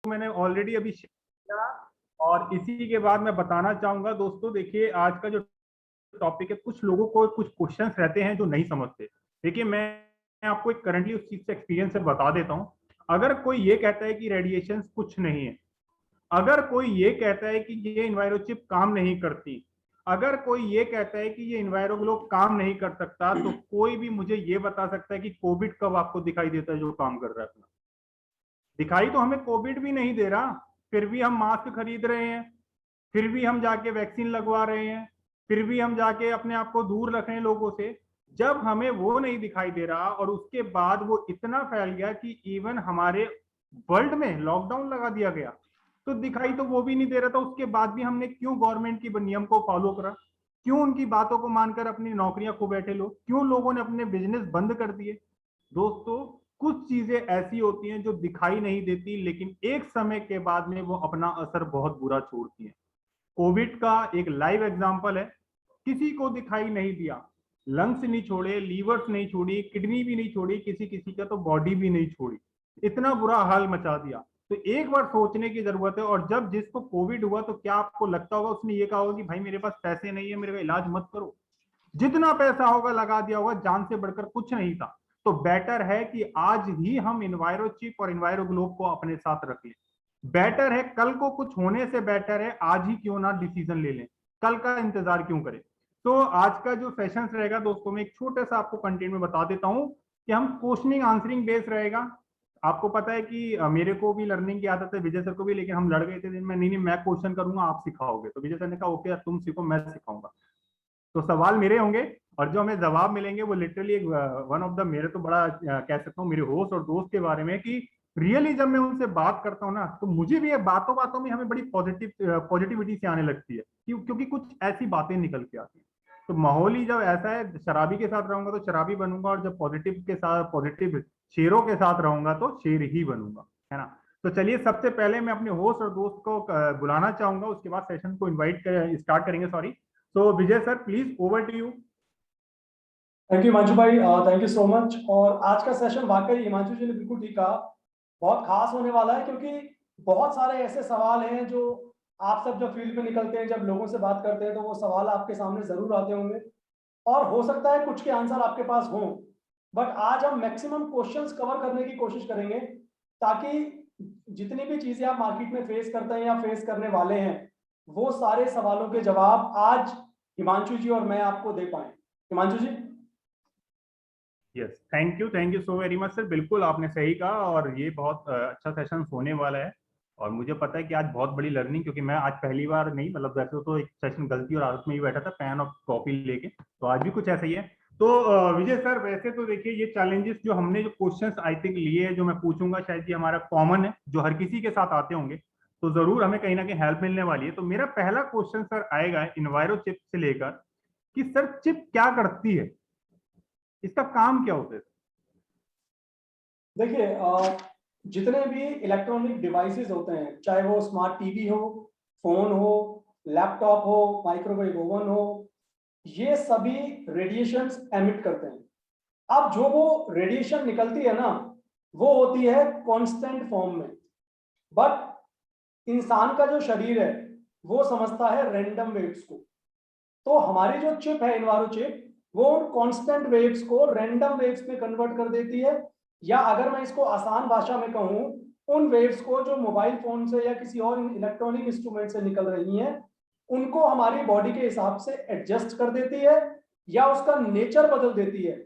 मैंने ऑलरेडी अभी शेयर किया, और इसी के बाद मैं बताना चाहूंगा दोस्तों, देखिए आज का जो टॉपिक है, कुछ लोगों को कुछ क्वेश्चंस रहते हैं जो नहीं समझते। देखिए मैं आपको एक करंटली उस चीज से एक्सपीरियंस से बता देता हूँ। अगर कोई ये कहता है कि रेडिएशन कुछ नहीं है, अगर कोई ये कहता है कि ये इन्वायरोचिप काम नहीं करती, अगर कोई ये कहता है कि ये इन्वायरोग्लोब काम नहीं कर सकता, तो कोई भी मुझे ये बता सकता है कि कोविड कब आपको दिखाई देता है जो काम कर रहा है अपना। दिखाई तो हमें कोविड भी नहीं दे रहा, फिर भी हम मास्क खरीद रहे हैं, फिर भी हम जाके वैक्सीन लगवा रहे हैं, फिर भी हम जाके अपने आप को दूर रख रहे हैं लोगों से। जब हमें वो नहीं दिखाई दे रहा और उसके बाद वो इतना फैल गया कि इवन हमारे वर्ल्ड में लॉकडाउन लगा दिया गया, तो दिखाई तो वो भी नहीं दे रहा था। उसके बाद भी हमने क्यों गवर्नमेंट की नियम को फॉलो करा? क्यों उनकी बातों को मानकर अपनी नौकरियां खो बैठे लोग? क्यों लोगों ने अपने बिजनेस बंद कर दिए? दोस्तों, कुछ चीजें ऐसी होती हैं जो दिखाई नहीं देती, लेकिन एक समय के बाद में वो अपना असर बहुत बुरा छोड़ती है। कोविड का एक लाइव एग्जांपल है। किसी को दिखाई नहीं दिया, लंग्स नहीं छोड़े, लीवर्स नहीं छोड़ी, किडनी भी नहीं छोड़ी, किसी किसी का तो बॉडी भी नहीं छोड़ी, इतना बुरा हाल मचा दिया। तो एक बार सोचने की जरूरत है। और जब जिसको कोविड हुआ, तो क्या आपको लगता होगा उसने ये कहा होगा कि भाई मेरे पास पैसे नहीं है, मेरे का इलाज मत करो? जितना पैसा होगा लगा दिया होगा, जान से बढ़कर कुछ नहीं था। तो बेटर है कि आज ही हम इन्वायरो चिप और इन्वायरो ग्लोब को अपने साथ रख लें। बेटर है, कल को कुछ होने से बेटर है आज ही क्यों ना डिसीजन ले लें, कल का इंतजार क्यों करें। तो आज का जो सेशन रहेगा दोस्तों, मैं एक छोटे सा आपको कंटेंट में बता देता हूं कि हम क्वेश्चनिंग आंसरिंग बेस रहेगा। आपको पता है कि मेरे को भी लर्निंग की आदत है, विजय सर को भी, लेकिन हम लड़ गए थे दिन में, नहीं नहीं मैं क्वेश्चन करूंगा आप सिखाओगे। तो विजय सर ने कहा ओके तुम सीखो मैं सिखाऊंगा। तो सवाल मेरे होंगे और जो हमें जवाब मिलेंगे वो लिटरली एक वन ऑफ द, मेरे तो बड़ा कह सकता हूँ मेरे होस्ट और दोस्त के बारे में, कि रियली जब मैं उनसे बात करता हूँ ना, तो मुझे भी ये बातों बातों में हमें बड़ी पॉजिटिविटी से आने लगती है, क्योंकि कुछ ऐसी बातें निकल के आती हैं। तो माहौल ही जब ऐसा है, शराबी के साथ रहूंगा तो शराबी बनूंगा, और जब पॉजिटिव के साथ, पॉजिटिव शेरों के साथ रहूंगा तो शेर ही बनूंगा, है ना। तो चलिए सबसे पहले मैं अपने होस्ट और दोस्त को बुलाना चाहूंगा, उसके बाद सेशन को इनवाइट कर स्टार्ट करेंगे, सॉरी। तो Vijay sir please over to you. Thank you Himanshu भाई, थैंक यू सो मच। और आज का सेशन वाकई हिमांशु जी ने बिल्कुल ठीक कहा, बहुत खास होने वाला है, क्योंकि बहुत सारे ऐसे सवाल हैं जो आप सब जब फील्ड में निकलते हैं, जब लोगों से बात करते हैं, तो वो सवाल आपके सामने जरूर आते होंगे और हो सकता है कुछ के आंसर आपके पास हों। बट आज हम मैक्सिमम क्वेश्चंस कवर करने की कोशिश करेंगे, ताकि जितनी भी चीजें आप मार्केट में फेस करते हैं या फेस करने वाले हैं, वो सारे सवालों के जवाब आज हिमांशु जी और मैं आपको दे पाए। Himanshu ji. Yes, thank you so very much sir. बिल्कुल आपने सही कहा, और ये बहुत अच्छा सेशन होने वाला है। और मुझे पता है कि आज बहुत बड़ी लर्निंग, क्योंकि मैं आज पहली बार नहीं, मतलब वैसे तो एक सेशन गलती और आदत में ही बैठा था पेन और कॉपी लेके, तो आज भी कुछ ऐसा ही है। तो विजय सर, वैसे तो देखिए ये चैलेंजेस जो हमने, जो क्वेश्चंस आई थिंक लिए हैं, जो मैं पूछूंगा, शायद ये हमारा कॉमन है, जो हर किसी के साथ आते होंगे, तो जरूर हमें कहीं ना कहीं हेल्प मिलने वाली है। तो मेरा पहला क्वेश्चन सर आएगा इन्वायरो चिप से लेकर, कि सर चिप क्या करती है, इसका काम क्या होता है? देखिए, जितने भी इलेक्ट्रॉनिक डिवाइसेस होते हैं, चाहे वो स्मार्ट टीवी हो, फोन हो, लैपटॉप हो, माइक्रोवेव ओवन हो, ये सभी रेडिएशंस एमिट करते हैं। अब जो वो रेडिएशन निकलती है ना, वो होती है कांस्टेंट फॉर्म में। बट इंसान का जो शरीर है वो समझता है रैंडम वेव्स को। तो हमारी जो चिप है, इन्वायरो चिप, वो उन कांस्टेंट वेव्स को रैंडम वेव्स में कन्वर्ट कर देती है, या अगर मैं इसको आसान भाषा में कहूं, उन वेव्स को जो मोबाइल फोन से या किसी और इलेक्ट्रॉनिक इंस्ट्रूमेंट से निकल रही हैं, उनको हमारी बॉडी के हिसाब से एडजस्ट कर देती है या उसका नेचर बदल देती है,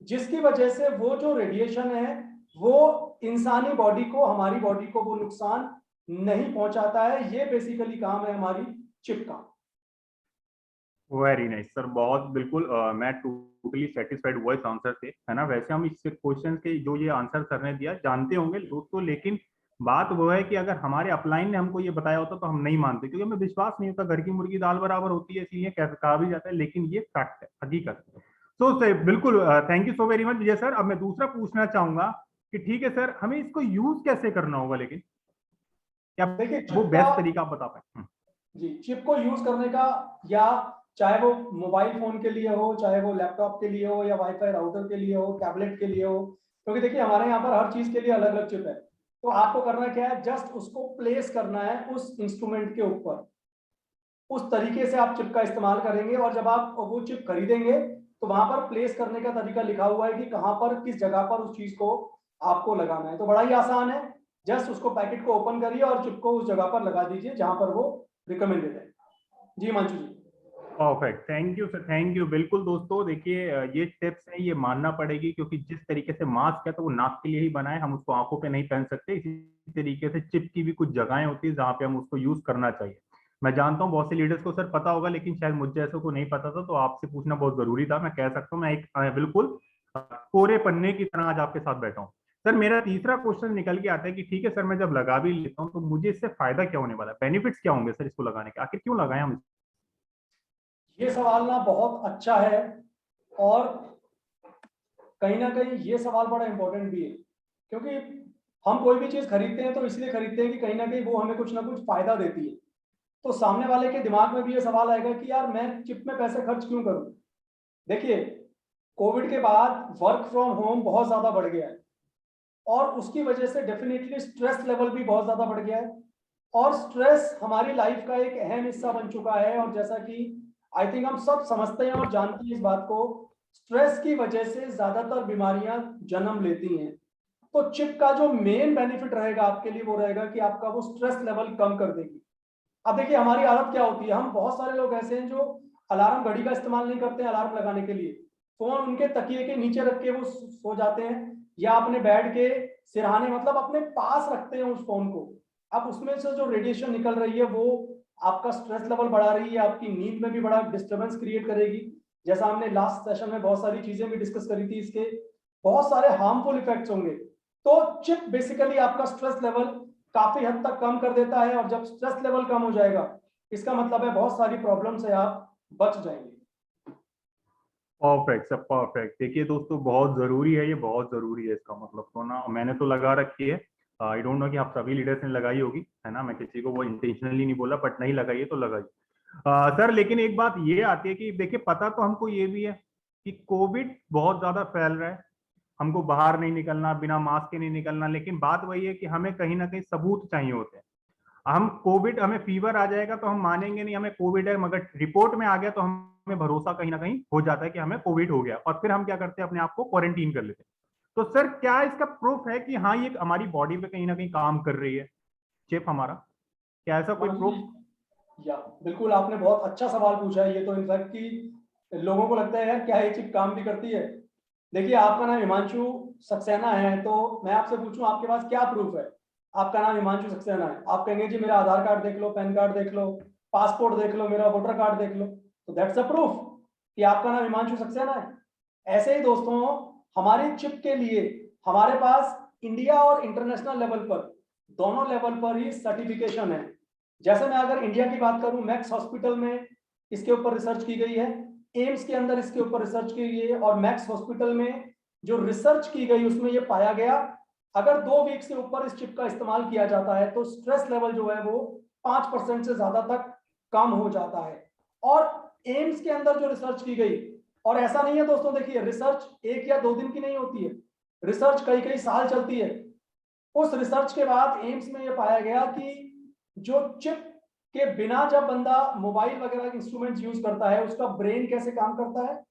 जिसकी वजह से वो जो रेडिएशन है वो इंसानी बॉडी को, हमारी बॉडी को वो नुकसान नहीं पहुंचाता है। ये बेसिकली काम है हमारी चिप का। वेरी नाइस सर, बहुत बिल्कुल मैं टोटली सेटिस्फाइड हुआ इस आंसर से, है ना। वैसे हम इस क्वेश्चन के जो ये आंसर सर ने दिया जानते होंगे दोस्तों, लेकिन बात वो है कि अगर हमारे अपलाइन ने हमको ये बताया होता तो हम नहीं मानते, क्योंकि हमें विश्वास नहीं होता। घर की मुर्गी दाल बराबर होती है, इसीलिए कहा भी जाता है, लेकिन ये फैक्ट है, हकीकत है। तो सर बिल्कुल thank you so very much Vijay sir. अब मैं दूसरा पूछना चाहूंगा कि ठीक है सर, हमें इसको यूज कैसे करना होगा, लेकिन क्या देखिए, वो चिप का, बेस्ट तरीका आप बता पाए? जी, चिप को यूज करने का, या चाहे वो मोबाइल फोन के लिए हो, चाहे वो लैपटॉप के लिए हो, या वाईफाई राउटर के लिए हो, टैबलेट के लिए हो, क्योंकि देखिए हमारे यहाँ पर हर चीज के लिए अलग अलग चिप है। तो आपको करना क्या है, जस्ट उसको प्लेस करना है उस इंस्ट्रूमेंट के ऊपर। उस तरीके से आप चिप का इस्तेमाल करेंगे, और जब आप वो चिप खरीदेंगे तो वहां पर प्लेस करने का तरीका लिखा हुआ है कि कहां पर किस जगह पर उस चीज को आपको लगाना है। तो बड़ा ही आसान है, जस्ट उसको पैकेट को ओपन करिए और चिप को उस जगह पर लगा दीजिए जहां पर वो रिकमेंडेड है। जी Himanshu ji. Perfect, thank you sir, thank you. बिल्कुल दोस्तों, देखिए ये टिप्स है, ये मानना पड़ेगी, क्योंकि जिस तरीके से मास्क है तो वो नाक के लिए ही बना है, हम उसको आंखों पे नहीं पहन सकते। इसी तरीके से चिप की भी कुछ जगहें होती है जहाँ पे हम उसको यूज करना चाहिए। मैं जानता हूँ बहुत से लीडर्स को सर पता होगा, लेकिन शायद मुझ जैसों को नहीं पता था, तो आपसे पूछना बहुत जरूरी था। मैं कह सकता हूँ मैं एक बिल्कुल कोरे पन्ने की तरह आज आपके साथ बैठा हूँ। सर मेरा तीसरा क्वेश्चन निकल के आता है कि ठीक है सर, मैं जब लगा भी लेता हूँ तो मुझे इससे फायदा क्या होने वाला है, बेनिफिट्स क्या होंगे सर इसको लगाने के, आखिर क्यों लगाएं हम? ये सवाल ना बहुत अच्छा है, और कहीं ना कहीं ये सवाल बड़ा इंपॉर्टेंट भी है, क्योंकि हम कोई भी चीज खरीदते हैं तो इसलिए खरीदते हैं कि कहीं ना कहीं वो हमें कुछ ना कुछ फायदा देती है। तो सामने वाले के दिमाग में भी ये सवाल आएगा कि यार मैं चिप में पैसे खर्च क्यों करूं। देखिए, कोविड के बाद वर्क फ्रॉम होम बहुत ज्यादा बढ़ गया है, और उसकी वजह से डेफिनेटली स्ट्रेस लेवल भी बहुत ज्यादा बढ़ गया है, और स्ट्रेस हमारी लाइफ का एक अहम हिस्सा बन चुका है। और जैसा कि आई थिंक हम सब समझते हैं और जानते हैं इस बात को, स्ट्रेस की वजह से ज्यादातर बीमारियां जन्म लेती हैं। तो चिप का जो मेन बेनिफिट रहेगा आपके लिए वो रहेगा कि आपका वो स्ट्रेस लेवल कम कर देगी। अब देखिए, हमारी आदत क्या होती है, हम बहुत सारे लोग ऐसे हैं जो अलार्म घड़ी का इस्तेमाल नहीं करते हैं अलार्म लगाने के लिए। फोन उनके तकिए के नीचे रख के वो सो जाते हैं, या अपने बेड के सिरहाने, मतलब अपने पास रखते हैं उस फोन को। अब उसमें से जो रेडिएशन निकल रही है वो आपका स्ट्रेस लेवल बढ़ा रही है, आपकी नींद में भी बड़ा डिस्टर्बेंस क्रिएट करेगी। जैसा हमने लास्ट सेशन में बहुत सारी चीजें भी डिस्कस करी थी, इसके बहुत सारे हार्मफुल इफेक्ट्स होंगे। तो चिप बेसिकली आपका स्ट्रेस लेवल काफी हद तक कम कर देता है, और जब स्ट्रेस लेवल कम हो जाएगा इसका मतलब है बहुत सारी प्रॉब्लम से आप बच जाएंगे। Perfect sir, perfect. देखिए दोस्तों, बहुत जरूरी है, ये बहुत जरूरी है, इसका मतलब तो ना मैंने तो लगा रखी है। आई डोंट नो कि आप सभी लीडर्स ने लगाई होगी, है ना, मैं किसी को वो इंटेंशनली नहीं बोला, बट नहीं लगाई है तो लगाई। सर लेकिन एक बात ये आती है कि देखिए पता तो हमको ये भी है कि कोविड बहुत ज्यादा फैल रहा है, हमको बाहर नहीं निकलना, बिना मास्क के नहीं निकलना, लेकिन बात वही है कि हमें कहीं ना कहीं सबूत चाहिए होते हैं। हम कोविड, हमें फीवर आ जाएगा तो हम मानेंगे नहीं हमें कोविड है, मगर रिपोर्ट में आ गया तो हमें भरोसा कहीं ना कहीं हो जाता है कि हमें कोविड हो गया, और फिर हम क्या करते हैं, अपने आप को क्वारंटीन कर लेते हैं। तो सर क्या इसका प्रूफ है कि हाँ ये हमारी बॉडी पे कहीं ना कहीं काम कर रही है, चिप हमारा, क्या ऐसा कोई हिमांशु प्रूफ? जी, या बिल्कुल आपने बहुत अच्छा सवाल पूछा है। ये तो इनफैक्ट कि लोगों को लगता है यार क्या ये चिप काम भी करती है। देखिए, आपका नाम हिमांशु सक्सेना है, तो मैं आपसे पूछूं आपके पास क्या प्रूफ है। आपका नाम हिमांशु सक्सेना है, आप कहेंगे जी मेरा आधार कार्ड देख लो, पैन कार्ड देख लो, पासपोर्ट देख लो, मेरा वोटर कार्ड देख लो, तो दैट्स अ प्रूफ कि आपका नाम हिमांशु सक्सेना है। ऐसे ही दोस्तों, हमारी चिप के लिए हमारे पास इंडिया और इंटरनेशनल लेवल पर, दोनों लेवल पर ही सर्टिफिकेशन है। जैसे मैं अगर इंडिया की बात करूं, मैक्स हॉस्पिटल में इसके ऊपर रिसर्च की गई है, एम्स के अंदर इसके ऊपर रिसर्च की गई है, और मैक्स हॉस्पिटल में जो रिसर्च की गई उसमें यह पाया गया, अगर 2 वीक से ऊपर इस चिप का इस्तेमाल किया जाता है तो स्ट्रेस लेवल जो है वो 5% से ज्यादा तक कम हो जाता है। और एम्स के अंदर जो रिसर्च की गई, और ऐसा नहीं है दोस्तों, देखिए रिसर्च 1 या 2 दिन की नहीं होती है, रिसर्च कई कई साल चलती है। उस रिसर्च के बाद एम्स में यह पाया गया कि जो चिप के बिना जब बंदा मोबाइल वगैरह इंस्ट्रूमेंट यूज करता है उसका ब्रेन कैसे काम करता है,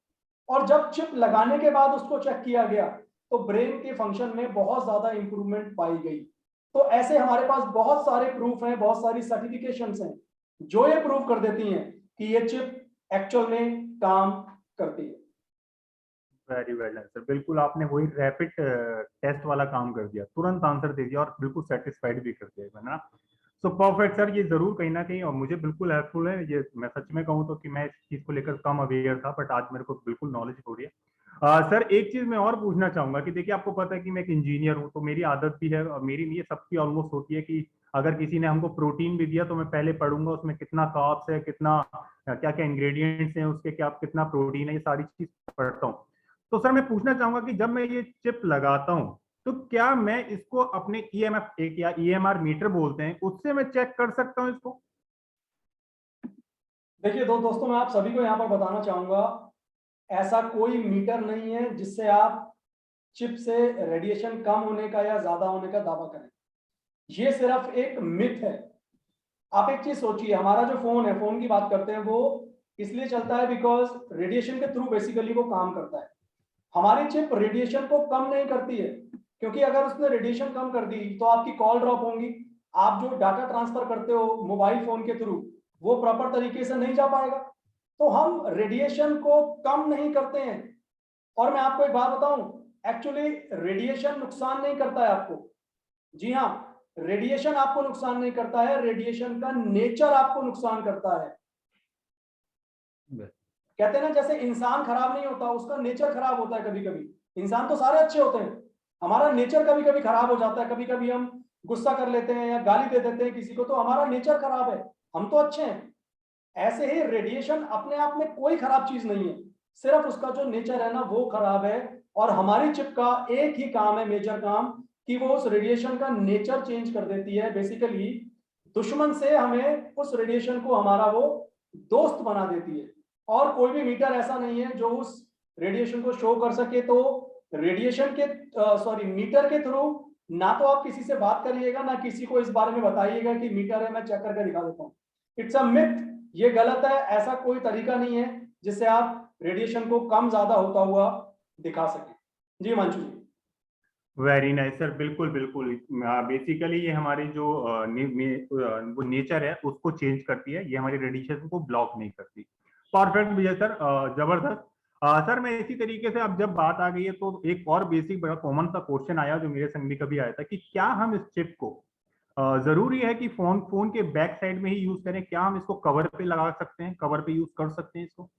और जब चिप लगाने के बाद उसको चेक किया गया तो ब्रेन के फंक्शन में बहुत ज्यादा इंप्रूवमेंट पाई गई। तो ऐसे हमारे पास बहुत सारे प्रूफ हैं, बहुत सारी सर्टिफिकेशंस हैं जो ये प्रूव कर देती हैं कि ये चिप एक्चुअल में काम करती है। वेरी वेल आंसर, बिल्कुल आपने वही रैपिड टेस्ट वाला काम कर दिया, तुरंत आंसर दे दिया और बिल्कुल सेटिस्फाइड भी कर दिया, है ना। सो परफेक्ट सर, ये जरूर कहीं ना कहीं और मुझे बिल्कुल हेल्पफुल है ये। मैं सच में कहूँ तो कि मैं इस चीज को लेकर कम अवेयर था, बट आज मेरे को बिल्कुल नॉलेज हो रही है। सर एक चीज मैं और पूछना चाहूंगा कि देखिए आपको पता है कि मैं एक इंजीनियर हूँ, तो मेरी आदत भी है, और मेरी नहीं ये सबकी ऑलमोस्ट होती है कि अगर किसी ने हमको प्रोटीन भी दिया तो मैं पहले पढ़ूंगा उसमें कितना कार्ब्स है, कितना क्या क्या इंग्रेडिएंट्स हैं उसके, क्या कितना प्रोटीन है, ये सारी चीज पढ़ता हूँ। तो सर मैं पूछना चाहूंगा कि जब मैं ये चिप लगाता हूँ तो क्या मैं इसको अपने ईएमएफ एक या ईएमआर मीटर बोलते हैं उससे मैं चेक कर सकता हूँ इसको? देखिए दोस्तों, मैं आप सभी को यहाँ पर बताना चाहूंगा, ऐसा कोई मीटर नहीं है जिससे आप चिप से रेडिएशन कम होने का या ज्यादा होने का दावा करें। ये सिर्फ एक मिथ है। आप एक चीज सोचिए, हमारा जो फोन है, फोन की बात करते हैं, वो इसलिए चलता है बिकॉज रेडिएशन के थ्रू बेसिकली वो काम करता है। हमारी चिप रेडिएशन को कम नहीं करती है, क्योंकि अगर उसने रेडिएशन कम कर दी तो आपकी कॉल ड्रॉप होंगी, आप जो डाटा ट्रांसफर करते हो मोबाइल फोन के थ्रू वो प्रॉपर तरीके से नहीं जा पाएगा। तो हम रेडिएशन को कम नहीं करते हैं। और मैं आपको एक बात बताऊं, एक्चुअली रेडिएशन नुकसान नहीं करता है आपको। जी हाँ, रेडिएशन आपको नुकसान नहीं करता है, रेडिएशन का नेचर आपको नुकसान करता है। कहते हैं ना, जैसे इंसान खराब नहीं होता, उसका नेचर खराब होता है कभी कभी। इंसान तो सारे अच्छे होते हैं, हमारा नेचर कभी कभी खराब हो जाता है। कभी कभी हम गुस्सा कर लेते हैं या गाली दे देते हैं किसी को, तो हमारा नेचर खराब है, हम तो अच्छे हैं। ऐसे ही रेडिएशन अपने आप में कोई खराब चीज नहीं है, सिर्फ उसका जो नेचर है ना वो खराब है। और हमारी चिप का एक ही काम है, मेजर काम, कि वो उस रेडिएशन का नेचर चेंज कर देती है। बेसिकली दुश्मन से हमें उस रेडिएशन को हमारा वो दोस्त बना देती है। और कोई भी मीटर ऐसा नहीं है जो उस रेडिएशन को शो कर सके। तो रेडिएशन के मीटर के थ्रू ना तो आप किसी से बात करिएगा, ना किसी को इस बारे में बताइएगा कि मीटर है, मैं चेक करके दिखा देता हूँ। इट्स अ मिथ, ये गलत है। ऐसा कोई तरीका नहीं है जिससे आप रेडिएशन को कम ज्यादा होता हुआ दिखा सके। जी Himanshu ji. Very nice sir, बिल्कुल बिल्कुल। बेसिकली ये हमारी जो वो नेचर है उसको चेंज करती है, ये हमारी रेडिएशन को ब्लॉक नहीं करती। परफेक्ट विजय सर, जबरदस्त। सर मैं इसी तरीके से, अब जब बात आ गई है तो एक और बेसिक बड़ा कॉमन सा क्वेश्चन आया जो मेरे संग भी कभी आया था कि क्या हम इस चिप को जरूरी है कि फोन फोन के बैक साइड में ही यूज करें? क्या हम इसको कवर पे लगा सकते हैं, कवर पे यूज कर सकते हैं इसको?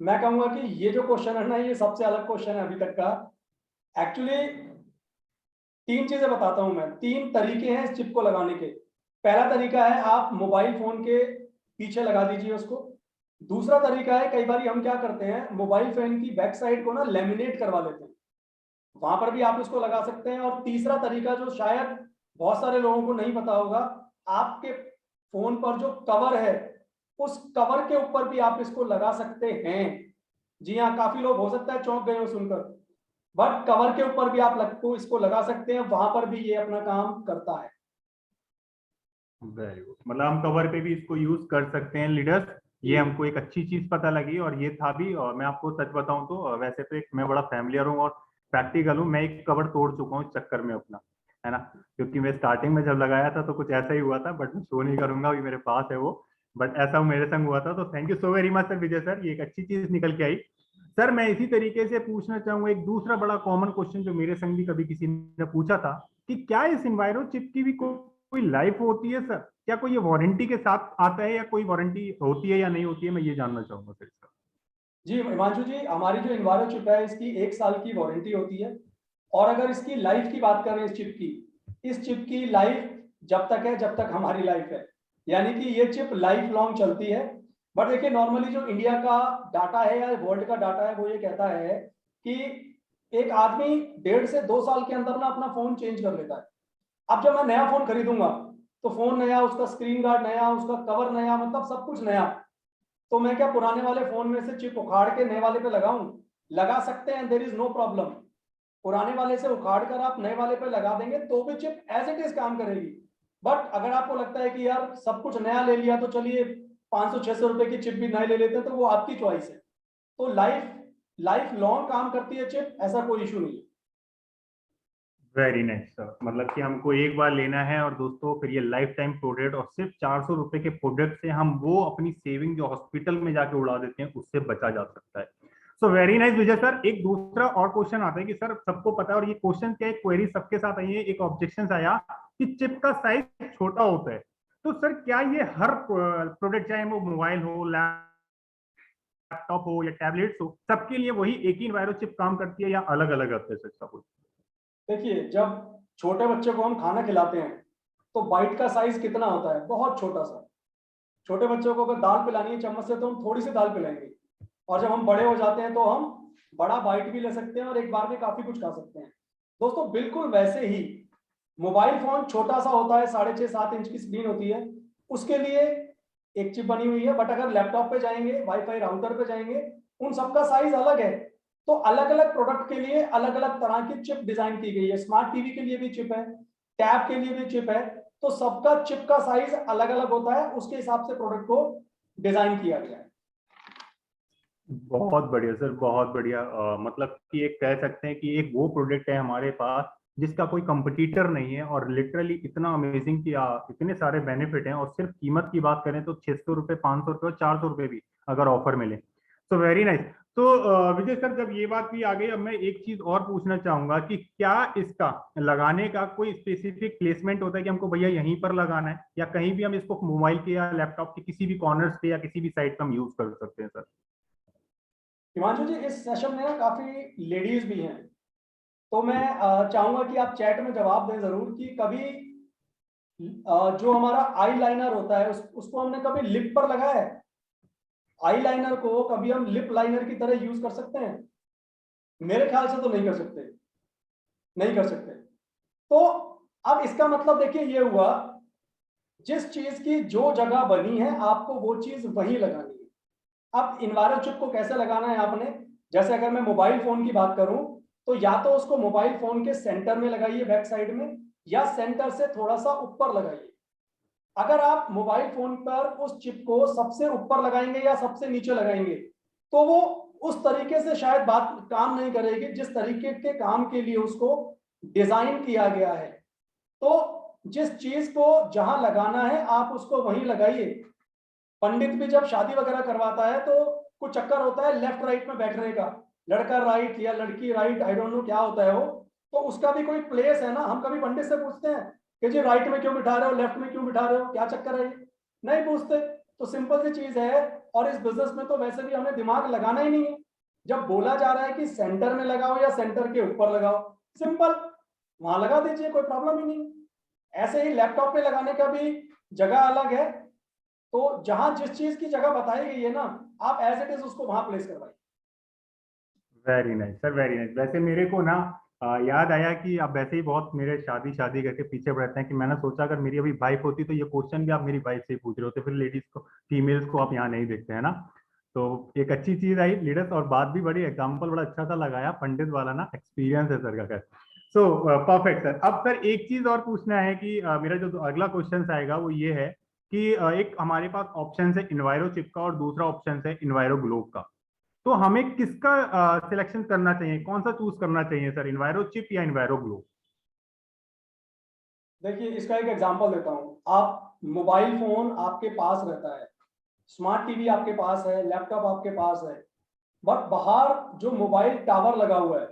मैं कहूंगा कि ये जो क्वेश्चन है ना, ये सबसे अलग क्वेश्चन है अभी तक का। एक्चुअली तीन चीजें बताता हूं मैं, तीन तरीके हैं इस चिप को लगाने के। पहला तरीका है आप मोबाइल फोन के पीछे लगा दीजिए उसको। दूसरा तरीका है, कई बार हम क्या करते हैं, मोबाइल फोन की बैक साइड को ना लेमिनेट करवा लेते हैं, वहां पर भी आप इसको लगा सकते हैं। और तीसरा तरीका जो शायद बहुत सारे लोगों को नहीं पता होगा, आपके फोन पर जो कवर है उस कवर के ऊपर भी आप इसको लगा सकते हैं। जी हाँ, काफी लोग हो सकता है चौंक गए हो सुनकर, बट कवर के ऊपर भी आप को इसको लगा सकते हैं, वहां पर भी ये अपना काम करता है। वेरी गुड, मतलब हम कवर पे भी इसको यूज कर सकते हैं लीडर्स। ये हमको एक अच्छी चीज पता लगी, और ये था भी। और मैं आपको सच बताऊं तो वैसे तो एक मैं बड़ा फैमिलियर हूँ और प्रैक्टिकल हूँ। मैं एक कवर तोड़ चुका हूँ इस चक्कर में अपना, है ना। क्योंकि मैं स्टार्टिंग में जब लगाया था तो कुछ ऐसा ही हुआ था, बट मैं शो नहीं करूंगा, अभी मेरे पास है वो। बट ऐसा मेरे संग हुआ था। तो thank you so very much sir, Vijay sir, ये एक अच्छी चीज निकल के आई। सर मैं इसी तरीके से पूछना चाहूंगा एक दूसरा बड़ा कॉमन क्वेश्चन जो मेरे संग भी कभी किसी ने पूछा था, कि क्या इस इन्वायरो चिप की भी कोई लाइफ होती है सर? क्या कोई ये वारंटी के साथ आता है, या कोई वारंटी होती है या नहीं होती है? मैं ये जानना चाहूंगा सर इसका। जी हिमांशु जी, हमारी जो इन्वायरो चिप है इसकी 1 साल की वारंटी होती है। और अगर इसकी लाइफ की बात करें, इस चिप की लाइफ जब तक है जब तक हमारी लाइफ है, यानी कि ये चिप लाइफ लॉन्ग चलती है। बट देखिए, नॉर्मली जो इंडिया का डाटा है या वर्ल्ड का डाटा है वो ये कहता है कि एक आदमी 1.5 से 2 साल के अंदर ना अपना फोन चेंज कर लेता है। अब जब मैं नया फोन खरीदूंगा तो फोन नया, उसका स्क्रीन गार्ड नया, उसका कवर नया, मतलब सब कुछ नया। तो मैं क्या पुराने वाले फोन में से चिप उखाड़ के नए वाले पे लगाऊं? लगा सकते हैं, देयर इज नो प्रॉब्लम। पुराने वाले से उखाड़ कर आप नए वाले पे लगा देंगे तो भी चिप एज इट इज काम करेगी। बट अगर आपको लगता है कि यार सब कुछ नया ले लिया तो चलिए 500-600 रुपए की चिप भी नए ले लेते हैं, तो वो आपकी चॉइस है। तो लाइफ लाइफ लॉन्ग काम करती है चिप, ऐसा कोई इशू नहीं है। वेरी नाइस सर, मतलब कि हमको एक बार लेना है और दोस्तों फिर ये लाइफ टाइम प्रोडक्ट, और सिर्फ 400 रुपए के प्रोडक्ट से हम वो अपनी सेविंग जो हॉस्पिटल में जाके उड़ा देते हैं उससे बचा जा सकता है। सो वेरी नाइस विजय सर। एक दूसरा और क्वेश्चन आता है कि सर सबको पता है, और ये क्वेश्चन क्या, एक क्वेरी सबके साथ आई है, एक ऑब्जेक्शन आया कि चिप का साइज छोटा होता है। तो सर क्या ये हर प्रोडक्ट, चाहे वो मोबाइल हो, लैपटॉप हो या टैबलेट्स हो, सबके लिए वही एक ही इन्वायरो चिप काम करती है, या अलग अलग होता है सर इसका कुछ? देखिए, जब छोटे बच्चे को हम खाना खिलाते हैं तो बाइट का साइज कितना होता है, बहुत छोटा सा। छोटे बच्चों को अगर दाल पिलानी है चम्मच से तो हम थोड़ी सी दाल पिलाएंगे। और जब हम बड़े हो जाते हैं तो हम बड़ा बाइट भी ले सकते हैं और एक बार में काफी कुछ खा सकते हैं। दोस्तों बिल्कुल वैसे ही मोबाइल फोन छोटा सा होता है, 6.5-7 इंच की स्क्रीन होती है, उसके लिए एक चिप बनी हुई है। बट अगर लैपटॉप पे जाएंगे, वाईफाई राउटर पे जाएंगे, उन सबका साइज अलग है। तो अलग अलग प्रोडक्ट के लिए अलग अलग तरह की चिप डिजाइन की गई है। स्मार्ट टीवी के लिए भी चिप है, टैब के लिए भी चिप है, तो सबका चिप का साइज अलग अलग होता है, उसके हिसाब से प्रोडक्ट को डिजाइन किया गया है। बहुत बढ़िया सर, बहुत बढ़िया। मतलब कि एक कह सकते हैं कि एक वो प्रोडक्ट है हमारे पास जिसका कोई कंपटीटर नहीं है, और लिटरली इतना अमेजिंग कि इतने सारे बेनिफिट हैं, और सिर्फ कीमत की बात करें तो 600 रुपये, 500 रुपये और 400 रुपये भी अगर ऑफर मिले तो वेरी नाइस। तो विजय सर, जब ये बात भी आ गई, अब मैं एक चीज और पूछना चाहूंगा कि क्या इसका लगाने का कोई स्पेसिफिक प्लेसमेंट होता है कि हमको भैया यहीं पर लगाना है, या कहीं भी हम इसको मोबाइल के या लैपटॉप के किसी भी कॉर्नर्स पे या किसी भी साइड पे हम यूज कर सकते हैं सर? हिमांशु जी, इस सेशन में ना काफी लेडीज भी हैं, तो मैं चाहूंगा कि आप चैट में जवाब दें जरूर कि कभी जो हमारा आई लाइनर होता है उसको हमने कभी लिप पर लगाया है? आई लाइनर को कभी हम लिप लाइनर की तरह यूज कर सकते हैं? मेरे ख्याल से तो नहीं कर सकते, नहीं कर सकते। तो अब इसका मतलब देखिए ये हुआ, जिस चीज की जो जगह बनी है आपको वो चीज वहीं लगानी है। अब इन्वायरल चिप को कैसे लगाना है आपने, जैसे अगर मैं मोबाइल फोन की बात करूं तो या तो उसको मोबाइल फोन के सेंटर में लगाइए बैक साइड में, या सेंटर से थोड़ा सा ऊपर लगाइए। अगर आप मोबाइल फोन पर उस चिप को सबसे ऊपर लगाएंगे या सबसे नीचे लगाएंगे तो वो उस तरीके से शायद बात काम नहीं करेगी जिस तरीके के काम के लिए उसको डिजाइन किया गया है। तो जिस चीज को जहां लगाना है आप उसको वहीं लगाइए। पंडित भी जब शादी वगैरह करवाता है तो कुछ चक्कर होता है लेफ्ट राइट में बैठने का, लड़का राइट या लड़की राइट, आई डोंट नो क्या होता है वो, तो उसका भी कोई प्लेस है ना। हम कभी पंडित से पूछते हैं कि जी राइट में क्यों बिठा रहे हो, लेफ्ट में क्यों बिठा रहे हो, क्या चक्कर है ये? नहीं पूछते। तो सिंपल सी चीज है, और इस बिजनेस में तो वैसे भी हमें दिमाग लगाना ही नहीं है। जब बोला जा रहा है कि सेंटर में लगाओ या सेंटर के ऊपर लगाओ, सिंपल वहां लगा दीजिए, कोई प्रॉब्लम ही नहीं। ऐसे ही लैपटॉप पे लगाने का भी जगह अलग है, तो जहां जिस चीज की जगह बताई गई है ना, आप एज इट इज उसको वहां प्लेस करवाइए। Very nice sir, very nice. वैसे मेरे को ना याद आया कि आप वैसे ही बहुत मेरे शादी शादी करके पीछे रहते हैं, कि मैंने सोचा अगर मेरी अभी वाइफ होती तो ये क्वेश्चन भी आप मेरी वाइफ से ही पूछ रहे होते, फिर लेडीज को, फीमेल्स को आप यहाँ नहीं देखते हैं ना। तो एक अच्छी चीज आई लीडर्स, और बात भी बड़ी, एग्जाम्पल बड़ा अच्छा सा लगाया पंडित वाला ना, एक्सपीरियंस है सर का। खैर, सो परफेक्ट सर। अब सर एक चीज और पूछना है कि मेरा जो अगला क्वेश्चन आएगा वो ये है कि एक हमारे पास ऑप्शन है इन्वायरो चिप का और दूसरा ऑप्शन है इन्वायरो ग्लोब का। तो हमें किसका सिलेक्शन करना चाहिए, कौन सा चूज करना चाहिए सर, इन्वायरो चिप या इन्वायरो ग्लो? देखिए इसका एक एग्जांपल देता हूं। आप मोबाइल फोन आपके पास रहता है, स्मार्ट टीवी आपके पास है, लैपटॉप आपके पास है, बट बाहर जो मोबाइल टावर लगा हुआ है,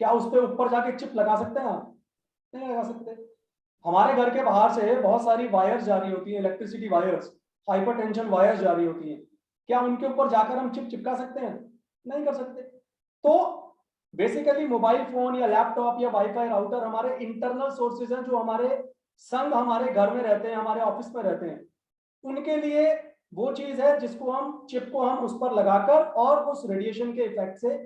क्या उस पर ऊपर जाके चिप लगा सकते हैं आप? नहीं लगा सकते। हमारे घर के बाहर से बहुत सारी वायर्स जा रही होती है, electricity wires, hyper tension wires जा रही होती हैं, क्या उनके ऊपर जाकर हम चिप चिपका सकते हैं? नहीं कर सकते। तो बेसिकली मोबाइल फोन या लैपटॉप या वाईफाई राउटर हमारे इंटरनल सोर्सेज हैं, जो हमारे संग हमारे घर में रहते हैं, हमारे ऑफिस में रहते हैं, उनके लिए वो चीज है जिसको हम चिप को हम उस पर लगाकर और उस रेडिएशन के इफेक्ट से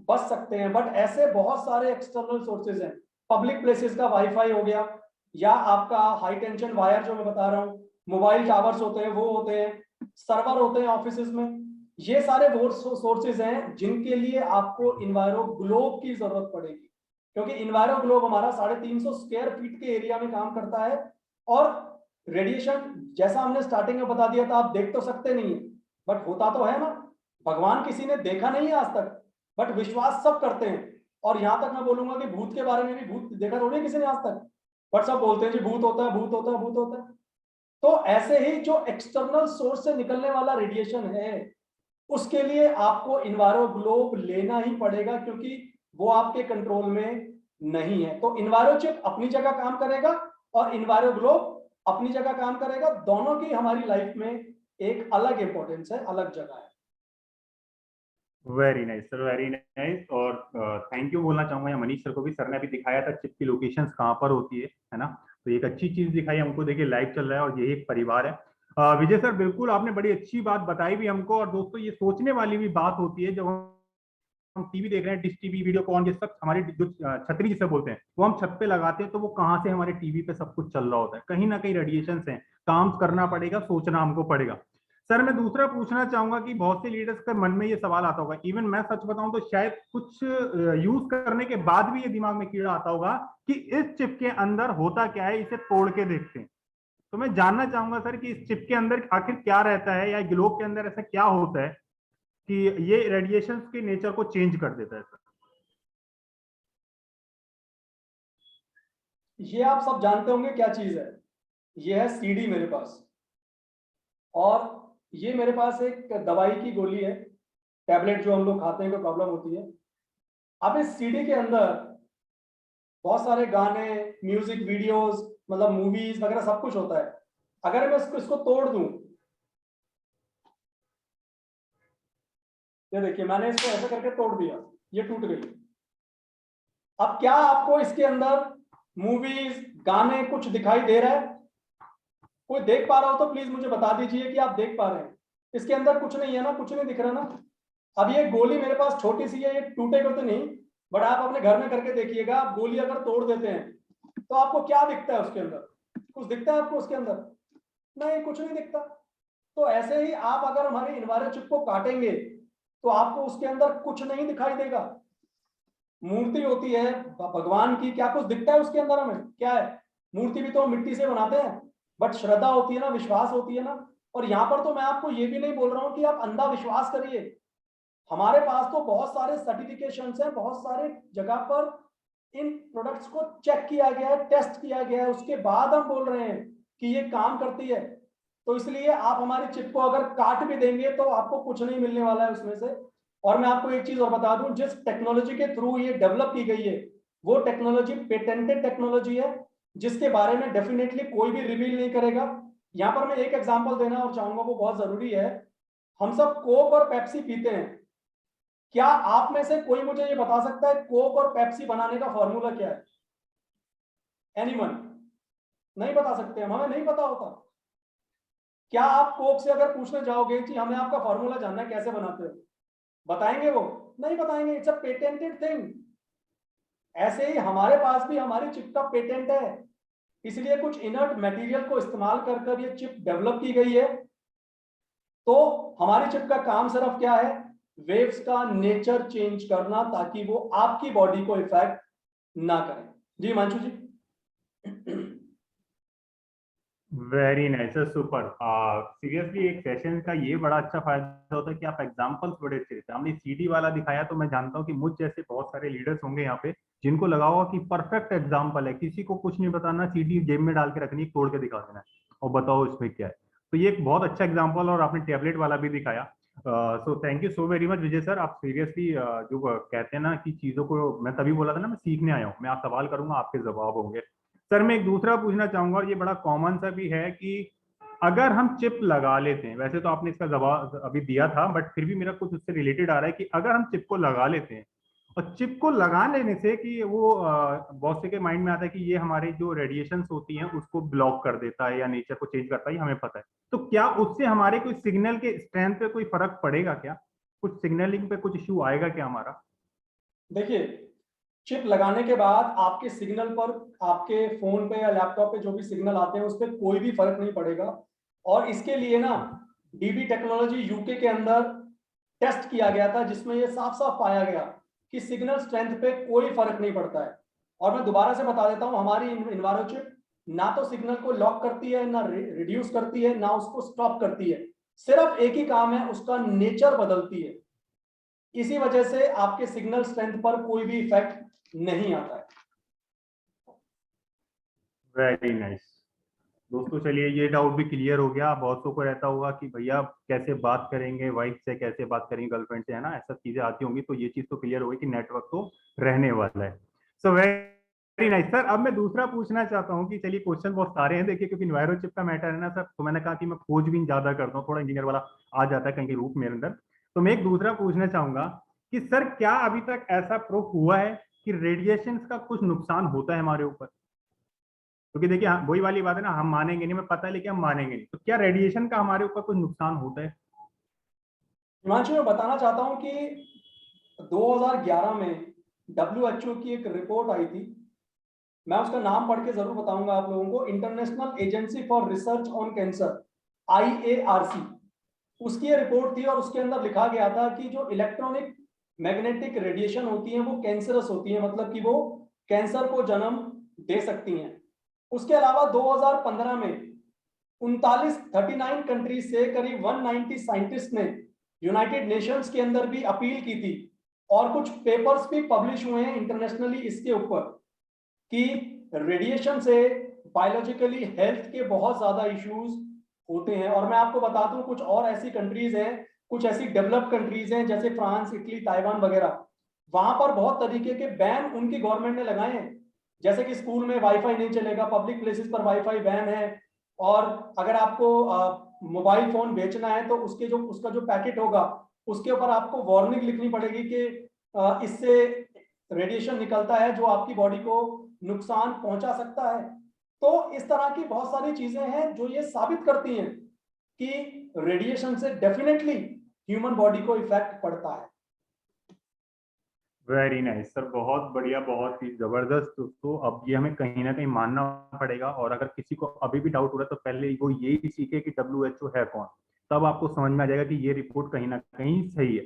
बच सकते हैं। बट ऐसे बहुत सारे एक्सटर्नल सोर्सेज हैं, पब्लिक प्लेसेस का वाईफाई हो गया, या आपका हाई टेंशन वायर जो मैं बता रहा हूँ, मोबाइल टावर्स होते हैं, वो होते हैं, सर्वर होते हैं ऑफिस में, ये सारे वो सोर्सेज हैं जिनके लिए आपको इन्वायरो ग्लोब की जरूरत पड़ेगी। क्योंकि इन्वायरो ग्लोब हमारा 350 स्क्वायर फीट के एरिया में काम करता है, और रेडिएशन जैसा हमने स्टार्टिंग में बता दिया था, आप देख तो सकते नहीं है बट होता तो है ना। भगवान किसी ने देखा नहीं है आज तक, बट विश्वास सब करते हैं। और यहां तक मैं बोलूंगा कि भूत के बारे में भी, भूत देखा थोड़ी किसी ने आज तक, बट सब बोलते हैं जी भूत होता है, भूत होता है, भूत होता है। तो ऐसे ही जो एक्सटर्नल सोर्स से निकलने वाला रेडिएशन है, उसके लिए आपको इन्वायरो ग्लोब लेना ही पड़ेगा, क्योंकि वो आपके कंट्रोल में नहीं है। तो इन्वायरो चिप अपनी जगह काम करेगा और इन्वायरो ग्लोब अपनी जगह काम करेगा, दोनों की हमारी लाइफ में एक अलग इंपॉर्टेंस है, अलग जगह है। Very nice sir, very nice. और थैंक यू बोलना चाहूंगा या मनीष सर को भी, सर ने अभी दिखाया था चिप की लोकेशंस कहाँ पर होती है ना। तो एक अच्छी चीज दिखाई हमको, देखिए लाइव चल रहा है और यही एक परिवार है। विजय सर, बिल्कुल आपने बड़ी अच्छी बात बताई भी हमको, और दोस्तों ये सोचने वाली भी बात होती है, जब हम टीवी देख रहे हैं, डिश टीवी, वीडियोकॉन, ये सब हमारी जो छतरी जिसे बोलते हैं, वो हम छत पे लगाते हैं, तो वो कहाँ से हमारे टीवी पे सब कुछ चल रहा होता है, कहीं ना कहीं रेडिएशन है, काम करना पड़ेगा, सोचना हमको पड़ेगा। सर मैं दूसरा पूछना चाहूंगा कि बहुत से लीडर्स के मन में ये सवाल आता होगा, इवन मैं सच बताऊं तो शायद कुछ यूज करने के बाद भी ये दिमाग में कीड़ा आता होगा कि इस चिप के अंदर होता क्या है, इसे तोड़ के देखते हैं। तो मैं जानना चाहूंगा सर कि इस चिप के अंदर आखिर क्या रहता है, या ग्लोब के अंदर ऐसा क्या होता है कि ये रेडिएशन के नेचर को चेंज कर देता है सर। ये आप सब जानते होंगे क्या चीज है। ये है सीडी मेरे पास, और ये मेरे पास एक दवाई की गोली है, टैबलेट जो हम लोग खाते हैं, कोई प्रॉब्लम होती है। अब इस सीडी के अंदर बहुत सारे गाने, म्यूजिक वीडियोस, मतलब मूवीज वगैरह सब कुछ होता है। अगर मैं इसको तोड़ दूं, ये देखिए मैंने इसको ऐसे करके तोड़ दिया, ये टूट गई। अब क्या आपको इसके अंदर मूवीज, गाने कुछ दिखाई दे रहा है? कोई देख पा रहा हो तो प्लीज मुझे बता दीजिए कि आप देख पा रहे हैं। इसके अंदर कुछ नहीं है ना, कुछ नहीं दिख रहा ना। अब ये गोली मेरे पास छोटी सी है, ये टूटेगा तो नहीं, बट आप अपने घर में करके देखिएगा। आप गोली अगर तोड़ देते हैं तो आपको क्या दिखता है उसके अंदर? कुछ दिखता है आपको उसके अंदर? नहीं, कुछ नहीं दिखता। तो ऐसे ही आप अगर हमारी इन्वायरमेंट चिप को काटेंगे तो आपको उसके अंदर कुछ नहीं दिखाई देगा। मूर्ति होती है भगवान की, क्या कुछ दिखता है उसके अंदर? हमें क्या है? मूर्ति भी तो हम मिट्टी से बनाते हैं, बट श्रद्धा होती है ना, विश्वास होती है ना। और यहाँ पर तो मैं आपको ये भी नहीं बोल रहा हूँ कि आप अंधा विश्वास करिए। हमारे पास तो बहुत सारे सर्टिफिकेशंस हैं, बहुत सारे जगह पर इन प्रोडक्ट्स को चेक किया गया है, टेस्ट किया गया है, उसके बाद हम बोल रहे हैं कि ये काम करती है। तो इसलिए आप हमारी चिप को अगर काट भी देंगे तो आपको कुछ नहीं मिलने वाला है उसमें से। और मैं आपको एक चीज और बता दूं, जिस टेक्नोलॉजी के थ्रू ये डेवलप की गई है वो टेक्नोलॉजी पेटेंटेड टेक्नोलॉजी है, जिसके बारे में डेफिनेटली कोई भी रिवील नहीं करेगा। यहां पर मैं एक एग्जांपल देना और चाहूंगा, वो बहुत जरूरी है। हम सब कोक और पेप्सी पीते हैं। क्या आप में से कोई मुझे ये बता सकता है कोक और पेप्सी बनाने का फॉर्मूला क्या है? एनीवन? नहीं बता सकते हम, हमें नहीं पता होता। क्या आप कोक से अगर पूछने जाओगे कि हमें आपका फॉर्मूला जानना है कैसे बनाते हो, बताएंगे वो? नहीं बताएंगे। It's a patented thing. ऐसे ही हमारे पास भी हमारी चिप का पेटेंट है, इसलिए कुछ इनर्ट मटेरियल को इस्तेमाल कर कर ये चिप डेवलप की गई है। तो हमारी चिप का काम सिर्फ क्या है? वेव्स का नेचर चेंज करना, ताकि वो आपकी बॉडी को इफेक्ट ना करें। जी Himanshu ji. Very nice sir, super. Seriously एक सेशन का ये बड़ा अच्छा फायदा होता है कि आप एग्जांपल्स बड़े अच्छे देते हैं। हमने सीडी वाला दिखाया तो मैं जानता हूँ कि मुझ जैसे बहुत सारे लीडर्स होंगे यहाँ पे जिनको लगा होगा कि परफेक्ट एग्जांपल है, किसी को कुछ नहीं बताना, सीडी जेब में डाल के रखनी, तोड़ के दिखा देना है और बताओ इसमें क्या है। तो ये एक बहुत अच्छा एग्जाम्पल, और आपने टेबलेट वाला भी दिखाया। So thank you so very much Vijay sir. आप सीरियसली जो कहते हैं ना कि चीजों को, मैं तभी बोला था ना मैं सीखने आया हूँ, मैं आप सवाल करूंगा आपके जवाब होंगे। सर मैं एक दूसरा पूछना चाहूंगा, और ये बड़ा कॉमन सा भी है कि अगर हम चिप लगा लेते हैं, वैसे तो आपने इसका जवाब अभी दिया था बट फिर भी मेरा कुछ उससे रिलेटेड आ रहा है कि अगर हम चिप को लगा लेते हैं, और चिप को लगा लेने से कि वो बहुत से के माइंड में आता है कि ये हमारी जो रेडिएशंस होती हैं उसको ब्लॉक कर देता है या नेचर को चेंज करता है, ये हमें पता है। तो क्या उससे हमारे कोई सिग्नल के स्ट्रेंथ पे कोई फर्क पड़ेगा क्या? कुछ सिग्नलिंग पे कुछ इश्यू आएगा क्या हमारा? देखिए, चिप लगाने के बाद आपके सिग्नल पर, आपके फोन पे या लैपटॉप पे जो भी सिग्नल आते हैं उस पर कोई भी फर्क नहीं पड़ेगा। और इसके लिए ना डीबी टेक्नोलॉजी यूके के अंदर टेस्ट किया गया था, जिसमें ये साफ साफ पाया गया कि सिग्नल स्ट्रेंथ पे कोई फर्क नहीं पड़ता है। और मैं दोबारा से बता देता हूं, हमारी इन्वायरो चिप ना तो सिग्नल को लॉक करती है, ना रिड्यूस करती है, ना उसको स्टॉप करती है। सिर्फ एक ही काम है, उसका नेचर बदलती है। इसी वजह से आपके सिग्नल स्ट्रेंथ पर कोई भी इफेक्ट नहीं आता है। वेरी नाइस दोस्तों, चलिए ये डाउट भी क्लियर हो गया। बहुतों को रहता होगा कि भैया कैसे बात करेंगे वाइफ से, कैसे बात करेंगे गर्लफ्रेंड से, है ना, ऐसा चीजें आती होंगी। तो ये चीज तो क्लियर हो गई कि नेटवर्क तो रहने वाला है। So very nice sir. अब मैं दूसरा पूछना चाहता हूँ कि चलिए क्वेश्चन बहुत सारे हैं देखिए, क्योंकि इन्वायरोचिप का मैटर है ना सर, तो मैंने कहा कि मैं खोजबीन ज्यादा करता हूँ, थोड़ा इंजीनियर वाला आ जाता है कहीं के रूप मेरे अंदर। तो मैं एक दूसरा पूछना चाहूंगा कि सर क्या अभी तक ऐसा प्रूफ हुआ है कि रेडिएशन का कुछ नुकसान होता है हमारे ऊपर? क्योंकि देखिए वही वाली बात है ना, हम मानेंगे नहीं, हमें पता है लेकिन हम मानेंगे नहीं। तो क्या रेडिएशन का हमारे ऊपर कुछ नुकसान होता है? हिमांशु, मैं बताना चाहता हूं कि 2011 में WHO की एक रिपोर्ट आई थी। मैं उसका नाम पढ़ के जरूर बताऊंगा आप लोगों को। International agency for research on cancer, IARC। उसकी ये रिपोर्ट थी और उसके अंदर लिखा गया था कि जो इलेक्ट्रॉनिक मैग्नेटिक रेडिएशन होती है वो कैंसरस होती है, मतलब कि वो कैंसर को जन्म दे सकती हैं। उसके अलावा 2015 में 39 कंट्रीज से करीब 190 साइंटिस्ट ने यूनाइटेड नेशंस के अंदर भी अपील की थी और कुछ पेपर्स भी पब्लिश हुए हैं इंटरनेशनली इसके ऊपर कि रेडिएशन से बायोलॉजिकली हेल्थ के बहुत ज्यादा इश्यूज होते हैं। और मैं आपको बता दूं कुछ और ऐसी कंट्रीज हैं, कुछ ऐसी डेवलप्ड कंट्रीज हैं जैसे फ्रांस, इटली, ताइवान वगैरह, वहां पर बहुत तरीके के बैन उनकी गवर्नमेंट ने लगाए हैं। जैसे कि स्कूल में वाईफाई नहीं चलेगा, पब्लिक प्लेसेस पर वाईफाई बैन है, और अगर आपको मोबाइल फोन बेचना है तो उसका जो पैकेट होगा उसके ऊपर आपको वार्निंग लिखनी पड़ेगी कि इससे रेडिएशन निकलता है जो आपकी बॉडी को नुकसान पहुंचा सकता है। तो इस तरह की बहुत सारी चीजें हैं जो ये साबित करती हैं कि रेडिएशन से डेफिनेटली ह्यूमन बॉडी को इफेक्ट पड़ता है। वेरी नाइस सर, बहुत बढ़िया, बहुत ही जबरदस्त दोस्तों। अब ये हमें कहीं ना कहीं मानना पड़ेगा, और अगर किसी को अभी भी डाउट हो रहा है तो पहले वो यही सीखे कि WHO है कौन, तब आपको समझ में आ जाएगा कि ये रिपोर्ट कहीं ना कहीं सही है।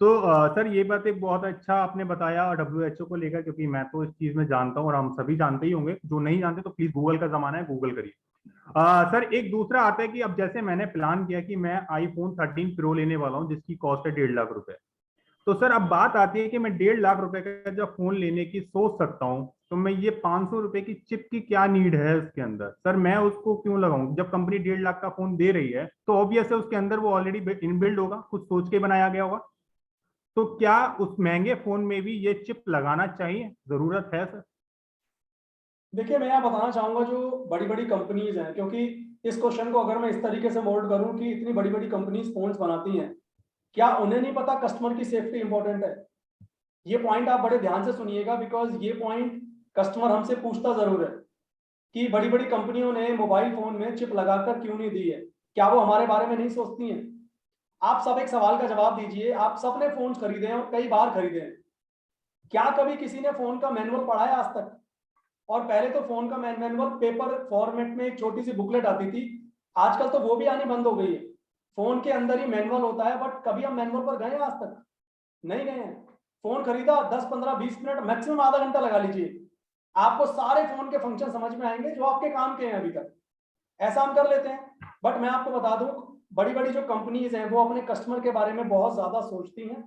तो सर ये बात एक बहुत अच्छा आपने बताया WHO को लेकर, क्योंकि मैं तो इस चीज में जानता हूँ और हम सभी जानते ही होंगे। जो नहीं जानते तो प्लीज गूगल का जमाना है, गूगल करिए। सर एक दूसरा आता है कि अब जैसे मैंने प्लान किया कि मैं iPhone 13 Pro लेने वाला हूँ जिसकी कॉस्ट है 1.5 लाख रुपए। तो सर अब बात आती है कि मैं 1.5 लाख रुपए का जब फोन लेने की सोच सकता हूँ, तो मैं ये 500 रुपए की चिप की क्या नीड है उसके अंदर, सर मैं उसको क्यों लगाऊं? जब कंपनी 1.5 लाख का फोन दे रही है तो ऑब्वियस है उसके अंदर वो ऑलरेडी इनबिल्ड होगा, कुछ सोच के बनाया गया होगा। तो क्या उस महंगे फोन में भी ये चिप लगाना चाहिए, जरूरत है सर? देखिए, मैं यहाँ बताना चाहूंगा जो बड़ी बड़ी कंपनीज हैं, क्योंकि इस क्वेश्चन को अगर मैं इस तरीके से मोल्ड करूं कि इतनी बड़ी बड़ी कंपनीज फोन्स बनाती हैं, क्या उन्हें नहीं पता कस्टमर की सेफ्टी इंपॉर्टेंट है? ये पॉइंट आप बड़े ध्यान से सुनिएगा, बिकॉज ये पॉइंट कस्टमर हमसे पूछता जरूर है कि बड़ी बड़ी कंपनियों ने मोबाइल फोन में चिप लगाकर क्यों नहीं दी है, क्या वो हमारे बारे में नहीं सोचती हैं? आप सब एक सवाल का जवाब दीजिए। आप सबने फोन खरीदे हैं और कई बार खरीदे हैं, क्या कभी किसी ने फोन का मैनुअल पढ़ा है आज तक? और पहले तो फोन का मैनुअल पेपर फॉर्मेट में एक छोटी सी बुकलेट आती थी, आजकल तो वो भी आनी बंद हो गई है। फोन के अंदर ही मैनुअल होता है, बट कभी हम मैनुअल पर गए हैं आज तक? नहीं गए हैं। फोन खरीदा, 10 15 20 मिनट मैक्सिमम आधा घंटा लगा लीजिए, आपको सारे फोन के फंक्शन समझ में आएंगे जो आपके काम के हैं अभी तक। ऐसा हम कर लेते हैं। बट मैं आपको बता दूं, बड़ी बड़ी जो कंपनीज हैं वो अपने कस्टमर के बारे में बहुत ज्यादा सोचती हैं,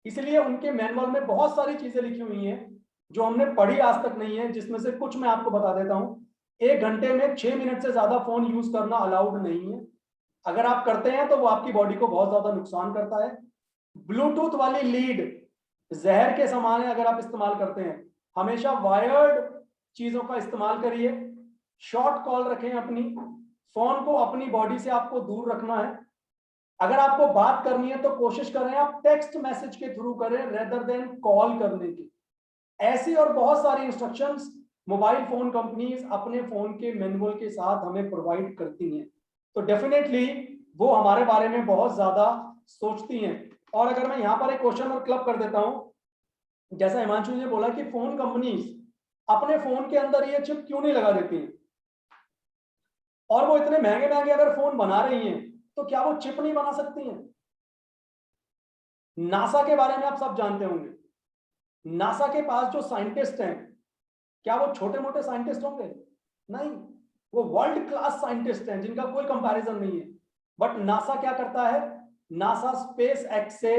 इसलिए उनके मैनुअल में बहुत सारी चीजें लिखी हुई हैं जो हमने पढ़ी आज तक नहीं है, जिसमें से कुछ मैं आपको बता देता हूं। 1 घंटे में 6 मिनट से ज्यादा फोन यूज करना अलाउड नहीं है। अगर आप करते हैं तो वो आपकी बॉडी को बहुत ज्यादा नुकसान करता है। ब्लूटूथ वाली लीड जहर के समान है अगर आप इस्तेमाल करते हैं। हमेशा वायर्ड चीजों का इस्तेमाल करिए। शॉर्ट कॉल रखें अपनी, फोन को अपनी बॉडी से आपको दूर रखना है। अगर आपको बात करनी है तो कोशिश करें आप टेक्स्ट मैसेज के थ्रू करें रेदर देन कॉल करने की। ऐसी और बहुत सारी इंस्ट्रक्शंस मोबाइल फोन कंपनीज अपने फोन के मैनुअल के साथ हमें प्रोवाइड करती हैं, तो डेफिनेटली वो हमारे बारे में बहुत ज्यादा सोचती हैं। और अगर मैं यहाँ पर एक क्वेश्चन और क्लब कर देता हूं, जैसा हिमांशु ने बोला कि फोन कंपनीज अपने फोन के अंदर ये चिप क्यों नहीं लगा देती हैं, और वो इतने महंगे महंगे अगर फोन बना रही हैं तो क्या वो चिप नहीं बना सकती हैं? नासा के बारे में आप सब जानते होंगे। नासा के पास जो साइंटिस्ट हैं, क्या वो छोटे मोटे साइंटिस्ट होंगे? नहीं, वो वर्ल्ड क्लास साइंटिस्ट हैं जिनका कोई कंपैरिजन नहीं है। बट नासा क्या करता है? नासा स्पेस एक्स से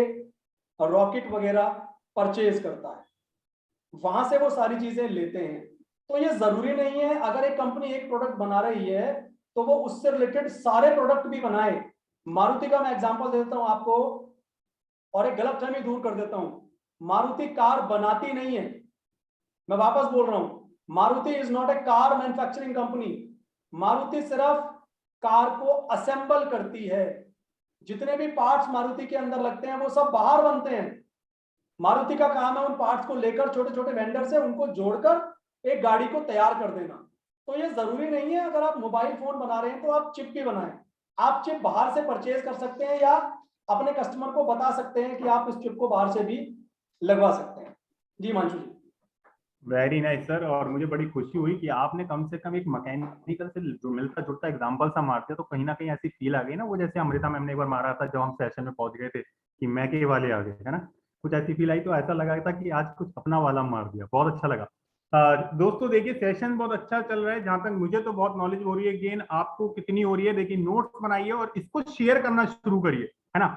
रॉकेट वगैरह परचेज करता है, वहां से वो सारी चीजें लेते हैं। तो ये जरूरी नहीं है अगर एक कंपनी एक प्रोडक्ट बना रही है तो वो उससे रिलेटेड सारे प्रोडक्ट भी बनाए। मारुति का मैं एग्जांपल देता हूं आपको, और एक गलतफहमी दूर कर देता हूं। मारुति कार बनाती नहीं है, मैं वापस बोल रहा हूं, Maruti is not a car manufacturing company. Maruti सिर्फ कार को असेंबल करती है। जितने भी पार्ट्स मारुति के अंदर लगते हैं वो सब बाहर बनते हैं। मारुति का काम है उन पार्ट्स को लेकर छोटे छोटे वेंडर से उनको जोड़कर एक गाड़ी को तैयार कर देना। तो ये जरूरी नहीं है अगर आप मोबाइल फोन बना रहे हैं तो आप चिप भी बनाएं। आप चिप बाहर से परचेज कर सकते हैं या अपने कस्टमर को बता सकते हैं कि आप इस चिप को बाहर से भी लगवा सकते हैं। जी Manshu ji. Very nice sir. और मुझे बड़ी खुशी हुई कि आपने कम से कम एक मैकेनिकल से जो मिलता जुलता एग्जांपल सा मार दिया, तो कहीं ना कहीं ऐसी फील आ गई ना, वो जैसे अमृता मैम ने एक बार मारा था जब हम सेशन में पहुंच गए थे कि मैके वाले आ गए, है ना। कुछ ऐसी फील आई, तो ऐसा लगा था कि आज कुछ अपना वाला मार दिया, बहुत अच्छा लगा। दोस्तों देखिए, सेशन बहुत अच्छा चल रहा है, जहां तक मुझे तो बहुत नॉलेज हो रही है, गेन आपको कितनी हो रही है देखिए, नोट्स बनाइए और इसको शेयर करना शुरू करिए, है ना।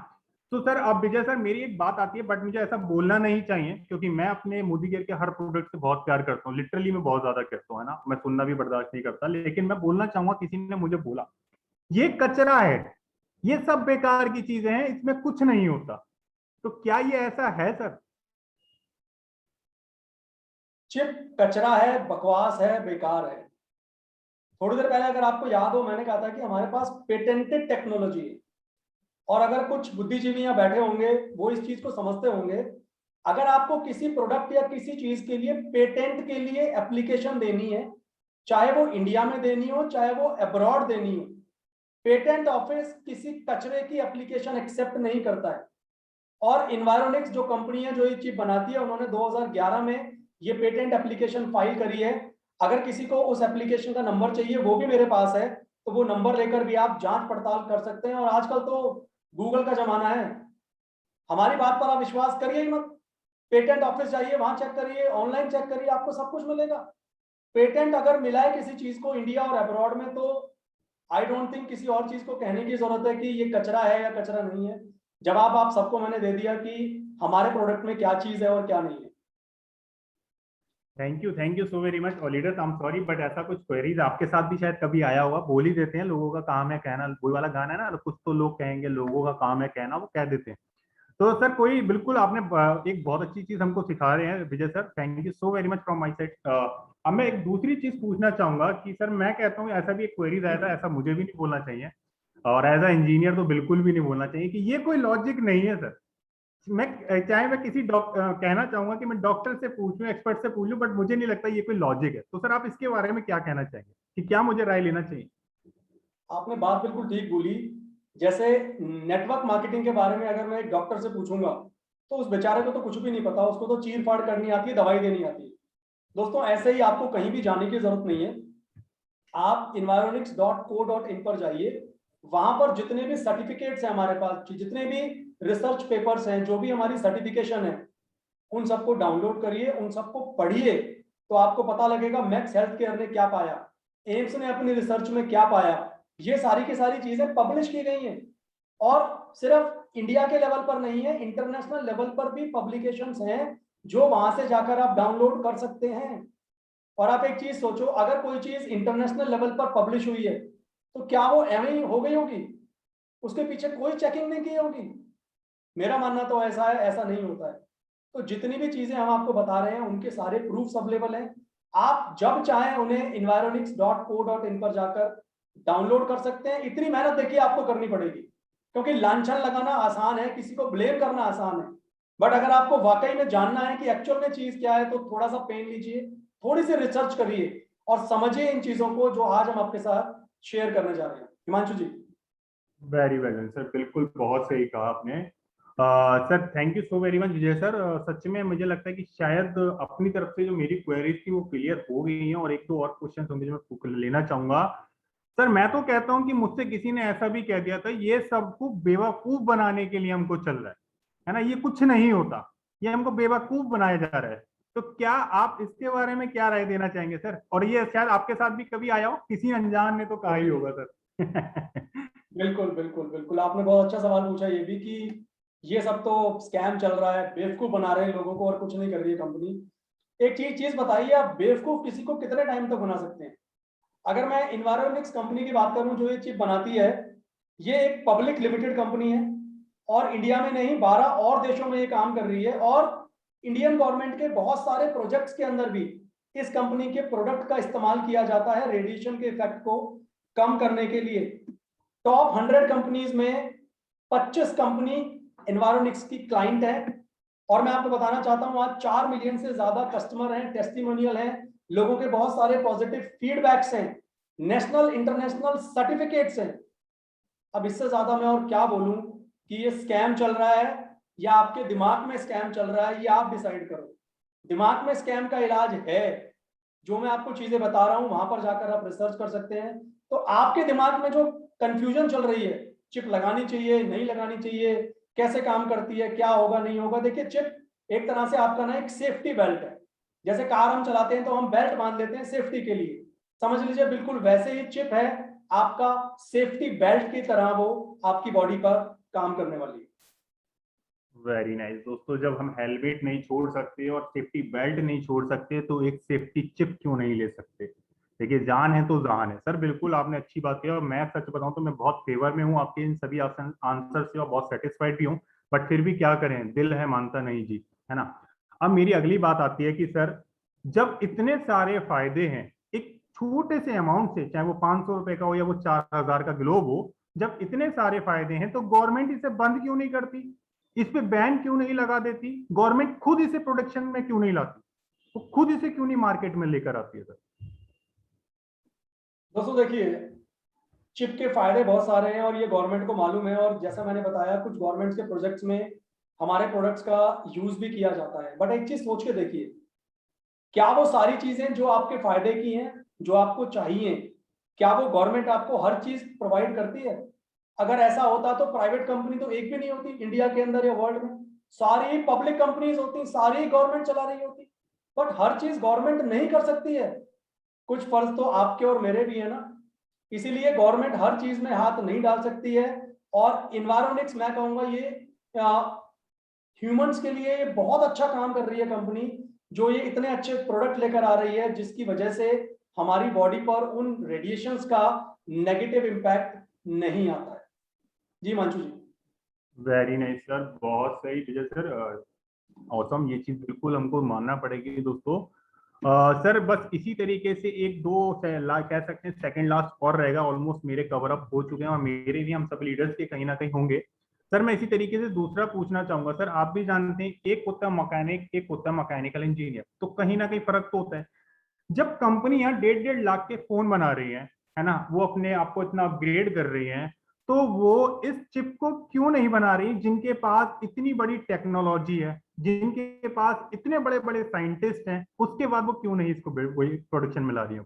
तो सर, अब विजय सर, मेरी एक बात आती है, बट मुझे ऐसा बोलना नहीं चाहिए, क्योंकि मैं अपने मोदी केयर के हर प्रोडक्ट से बहुत प्यार करता हूँ, लिटरली मैं बहुत ज्यादा करता हूँ, है ना। मैं सुनना भी बर्दाश्त नहीं करता, लेकिन मैं बोलना चाहूंगा, किसी ने मुझे बोला ये कचरा है, ये सब बेकार की चीजें हैं, इसमें कुछ नहीं होता। तो क्या ये ऐसा है सर? चिप कचरा है, बकवास है, बेकार है। थोड़ी देर पहले अगर आपको याद हो, मैंने कहा था कि हमारे पास पेटेंटेड टेक्नोलॉजी है, और अगर कुछ बुद्धिजीवी यहाँ बैठे होंगे वो इस चीज को समझते होंगे। अगर आपको किसी प्रोडक्ट या किसी चीज के लिए पेटेंट के लिए एप्लीकेशन देनी है, चाहे वो इंडिया में देनी हो चाहे वो अब्रॉड देनी हो, पेटेंट ऑफिस किसी कचरे की एप्लीकेशन एक्सेप्ट नहीं करता है। और इन्वायरोनिक्स जो कंपनी है जो ये चिप बनाती है, उन्होंने 2011 में ये पेटेंट एप्लीकेशन फाइल करी है। अगर किसी को उस एप्लीकेशन का नंबर चाहिए, वो भी मेरे पास है, तो वो नंबर लेकर भी आप जांच पड़ताल कर सकते हैं। और आजकल तो गूगल का जमाना है, हमारी बात पर आप विश्वास करिए ही मत। पेटेंट ऑफिस जाइए, वहां चेक करिए, ऑनलाइन चेक करिए, आपको सब कुछ मिलेगा। पेटेंट अगर मिला है किसी चीज को इंडिया और अब्रॉड में, तो आई डोंट थिंक किसी और चीज को कहने की जरूरत है कि ये कचरा है या कचरा नहीं है। जवाब आप सबको मैंने दे दिया कि हमारे प्रोडक्ट में क्या चीज है और क्या नहीं है। Thank you so very much. और leaders, I am sorry, but ऐसा कुछ क्वेरीज आपके साथ भी शायद कभी आया होगा, बोल ही देते हैं, लोगों का काम है कहना, वही वाला गाना है ना, कुछ तो लोग कहेंगे, लोगों का काम है कहना, वो कह देते हैं। तो सर, कोई बिल्कुल आपने एक बहुत अच्छी चीज हमको सिखा रहे हैं Vijay sir, thank you so very much from my side. अब मैं एक दूसरी चीज पूछना चाहूंगा कि सर, मैं कहता हूँ ऐसा भी एक क्वेरीज आया था, ऐसा मुझे भी नहीं बोलना चाहिए, और एज अ इंजीनियर तो बिल्कुल भी नहीं बोलना चाहिए कि ये कोई लॉजिक नहीं है सर। मैं चाहे मैं किसी कहना चाहूंगा कि मैं डॉक्टर से पूछ लूं, एक्सपर्ट से पूछ लूं, बट मुझे नहीं लगता ये कोई लॉजिक है। तो सर, आप इसके बारे में क्या कहना चाहेंगे कि क्या मुझे राय लेना चाहिए? आपने बात बिल्कुल ठीक बोली। जैसे नेटवर्क मार्केटिंग के बारे में अगर मैं एक डॉक्टर से पूछूंगा, तो उस बेचारे को तो कुछ भी नहीं पता, उसको तो चीर फाड़ करनी आती है, दवाई देनी आती है। दोस्तों, ऐसे ही आपको कहीं भी जाने की जरूरत नहीं है। आप environics.co.in पर जाइए। वहां पर जितने भी सर्टिफिकेट्स हैं हमारे पास, जितने भी रिसर्च पेपर्स हैं, जो भी हमारी सर्टिफिकेशन है, उन सबको डाउनलोड करिए, उन सबको पढ़िए। तो आपको पता लगेगा मैक्स हेल्थ केयर ने क्या पाया, एम्स ने अपनी रिसर्च में क्या पाया। ये सारी की सारी चीजें पब्लिश की गई हैं। और सिर्फ इंडिया के लेवल पर नहीं है, इंटरनेशनल लेवल पर भी पब्लिकेशंस हैं, जो वहां से जाकर आप डाउनलोड कर सकते हैं। और आप एक चीज सोचो, अगर कोई चीज इंटरनेशनल लेवल पर पब्लिश हुई है, तो क्या वो एवं ही हो गई होगी? उसके पीछे कोई चेकिंग नहीं की होगी? मेरा मानना तो ऐसा है, ऐसा नहीं होता है। तो जितनी भी चीजें हम आपको बता रहे हैं, उनके सारे प्रूफ्स अवेलेबल हैं। आप जब चाहें उन्हें environics.co.in पर जाकर डाउनलोड कर सकते हैं। इतनी मेहनत देखिए आपको करनी पड़ेगी, क्योंकि लांछन लगाना आसान है, किसी को ब्लेम करना आसान है, बट अगर आपको वाकई में जानना है कि एक्चुअल में चीज क्या है, तो थोड़ा सा पेन लीजिए, थोड़ी सी रिसर्च करिए और समझिए इन चीजों को जो आज हम आपके साथ शेयर करने जा रहे हैं। Himanshu ji. Very well sir, बिल्कुल बहुत सही कहा आपने। Sir, thank you so very much Vijay sir. सच में मुझे लगता है कि शायद अपनी तरफ से जो मेरी क्वेरीज थी वो क्लियर हो गई हैं, और एक दो और क्वेश्चन होंगे जो मैं लेना चाहूंगा। सर, मैं तो कहता हूं कि मुझसे किसी ने ऐसा भी कह दिया था, ये सबको बेवकूफ बनाने के लिए हमको चल रहा है ना, ये कुछ नहीं होता, ये हमको बेवकूफ बनाया जा रहा है। तो क्या आप इसके बारे में क्या राय देना चाहेंगे सर? और ये शायद आपके साथ भी कभी आया हो, किसी अनजान ने तो कहा ही होगा सर। बिल्कुल बिल्कुल बिल्कुल, आपने बहुत अच्छा सवाल पूछा ये भी, कि ये सब तो स्कैम चल रहा है, बेवकूफ बना रहे हैं लोगों को और कुछ नहीं कर रही है कंपनी। एक चीज चीज बताइए, आप बेवकूफ किसी को कितने टाइम तक बना सकते हैं? अगर मैं इन्वायरोनिक्स कंपनी की बात करूं जो ये चिप बनाती है, ये एक पब्लिक लिमिटेड कंपनी है, और इंडिया में नहीं 12 और देशों में ये काम कर रही है। और इंडियन गवर्नमेंट के बहुत सारे प्रोजेक्ट्स के अंदर भी इस कंपनी के प्रोडक्ट का इस्तेमाल किया जाता है रेडिएशन के इफेक्ट को कम करने के लिए। टॉप 100 कंपनीज में 25 कंपनी एनवायरोनिक्स की क्लाइंट है। और मैं आपको बताना चाहता हूं, आज 4 मिलियन से ज्यादा कस्टमर हैं, टेस्टिमोनियल हैं, लोगों के बहुत सारे पॉजिटिव फीडबैक्स हैं, नेशनल इंटरनेशनल सर्टिफिकेट्स हैं। अब इससे ज्यादा मैं और क्या बोलूं कि ये स्कैम चल रहा है या आपके दिमाग में स्कैम चल रहा है, ये आप डिसाइड करो। दिमाग में स्कैम का इलाज है, जो मैं आपको चीजें बता रहा हूं वहां पर जाकर आप रिसर्च कर सकते हैं। तो आपके दिमाग में जो कंफ्यूजन चल रही है, चिप लगानी चाहिए नहीं लगानी चाहिए, कैसे काम करती है, क्या होगा नहीं होगा, देखिए चिप एक तरह से आपका ना एक सेफ्टी बेल्ट है। जैसे कार हम चलाते हैं तो हम बेल्ट बांध लेते हैं सेफ्टी के लिए, समझ लीजिए बिल्कुल वैसे ही चिप है आपका सेफ्टी बेल्ट की तरह, वो आपकी बॉडी पर काम करने वाली है। वेरी नाइस दोस्तों, जब हम हेलमेट नहीं छोड़ सकते और सेफ्टी बेल्ट नहीं छोड़ सकते तो एक सेफ्टी चिप क्यों नहीं ले सकते। देखिए जान है तो जान है सर, बिल्कुल आपने अच्छी बात की और मैं सच बताऊं तो मैं बहुत फेवर में हूं आपके इन सभी आंसर से और बहुत सेटिस्फाइड भी हूं। बट फिर भी क्या करें, दिल है मानता नहीं जी, है ना। अब मेरी अगली बात आती है कि सर जब इतने सारे फायदे हैं एक छोटे से अमाउंट से, चाहे वो 500 रुपए का हो या वो 4000 का ग्लोब हो, जब इतने सारे फायदे हैं तो गवर्नमेंट इसे बंद क्यों नहीं करती, इस पे बैन क्यों नहीं लगा देती, गवर्नमेंट खुद इसे प्रोडक्शन में क्यों नहीं लाती, वो खुद इसे क्यों नहीं मार्केट में लेकर आती है सर। दोस्तों देखिए, चिप के फायदे बहुत सारे हैं और ये गवर्नमेंट को मालूम है, और जैसा मैंने बताया कुछ गवर्नमेंट के प्रोजेक्ट्स में हमारे प्रोडक्ट्स का यूज भी किया जाता है। बट एक चीज सोच के देखिए, क्या वो सारी चीजें जो आपके फायदे की हैं, जो आपको चाहिए, क्या वो गवर्नमेंट आपको हर चीज प्रोवाइड करती है? अगर ऐसा होता तो प्राइवेट कंपनी तो एक भी नहीं होती इंडिया के अंदर या वर्ल्ड में, सारी पब्लिक कंपनीज होती, सारी गवर्नमेंट चला रही होती। बट हर चीज गवर्नमेंट नहीं कर सकती है, कुछ फर्ज तो आपके और मेरे भी है ना, इसीलिए गवर्नमेंट हर चीज में हाथ नहीं डाल सकती है। और इन्वायरोनिक्स मैं कहूंगा ये ह्यूमंस के लिए बहुत अच्छा काम कर रही है कंपनी, जो ये इतने अच्छे प्रोडक्ट लेकर आ रही है जिसकी वजह से हमारी बॉडी पर उन रेडिएशंस का नेगेटिव इम्पैक्ट नहीं आता है। जी मांचू जी। वेरी नाइस सर, बहुत सही विजय सर, ऑसम, ये चीज बिल्कुल हमको मानना पड़ेगी दोस्तों। सर बस इसी तरीके से एक दो कह सकते हैं सेकंड लास्ट और रहेगा, ऑलमोस्ट मेरे कवर अप हो चुके हैं और मेरे भी हम सब लीडर्स के कहीं ना कहीं होंगे। सर मैं इसी तरीके से दूसरा पूछना चाहूंगा, सर आप भी जानते हैं एक होता है मैकेनिक, एक होता है मैकेनिकल इंजीनियर, तो कहीं ना कहीं फर्क तो होता है। जब कंपनियां 1.5 लाख के फोन बना रही है ना, वो अपने आप को इतना अपग्रेड कर रही हैं, तो वो इस चिप को क्यों नहीं बना रही जिनके पास इतनी बड़ी टेक्नोलॉजी है, जिनके पास इतने बड़े बड़े साइंटिस्ट हैं, उसके बाद वो क्यों नहीं इसको प्रोडक्शन में ला रही है।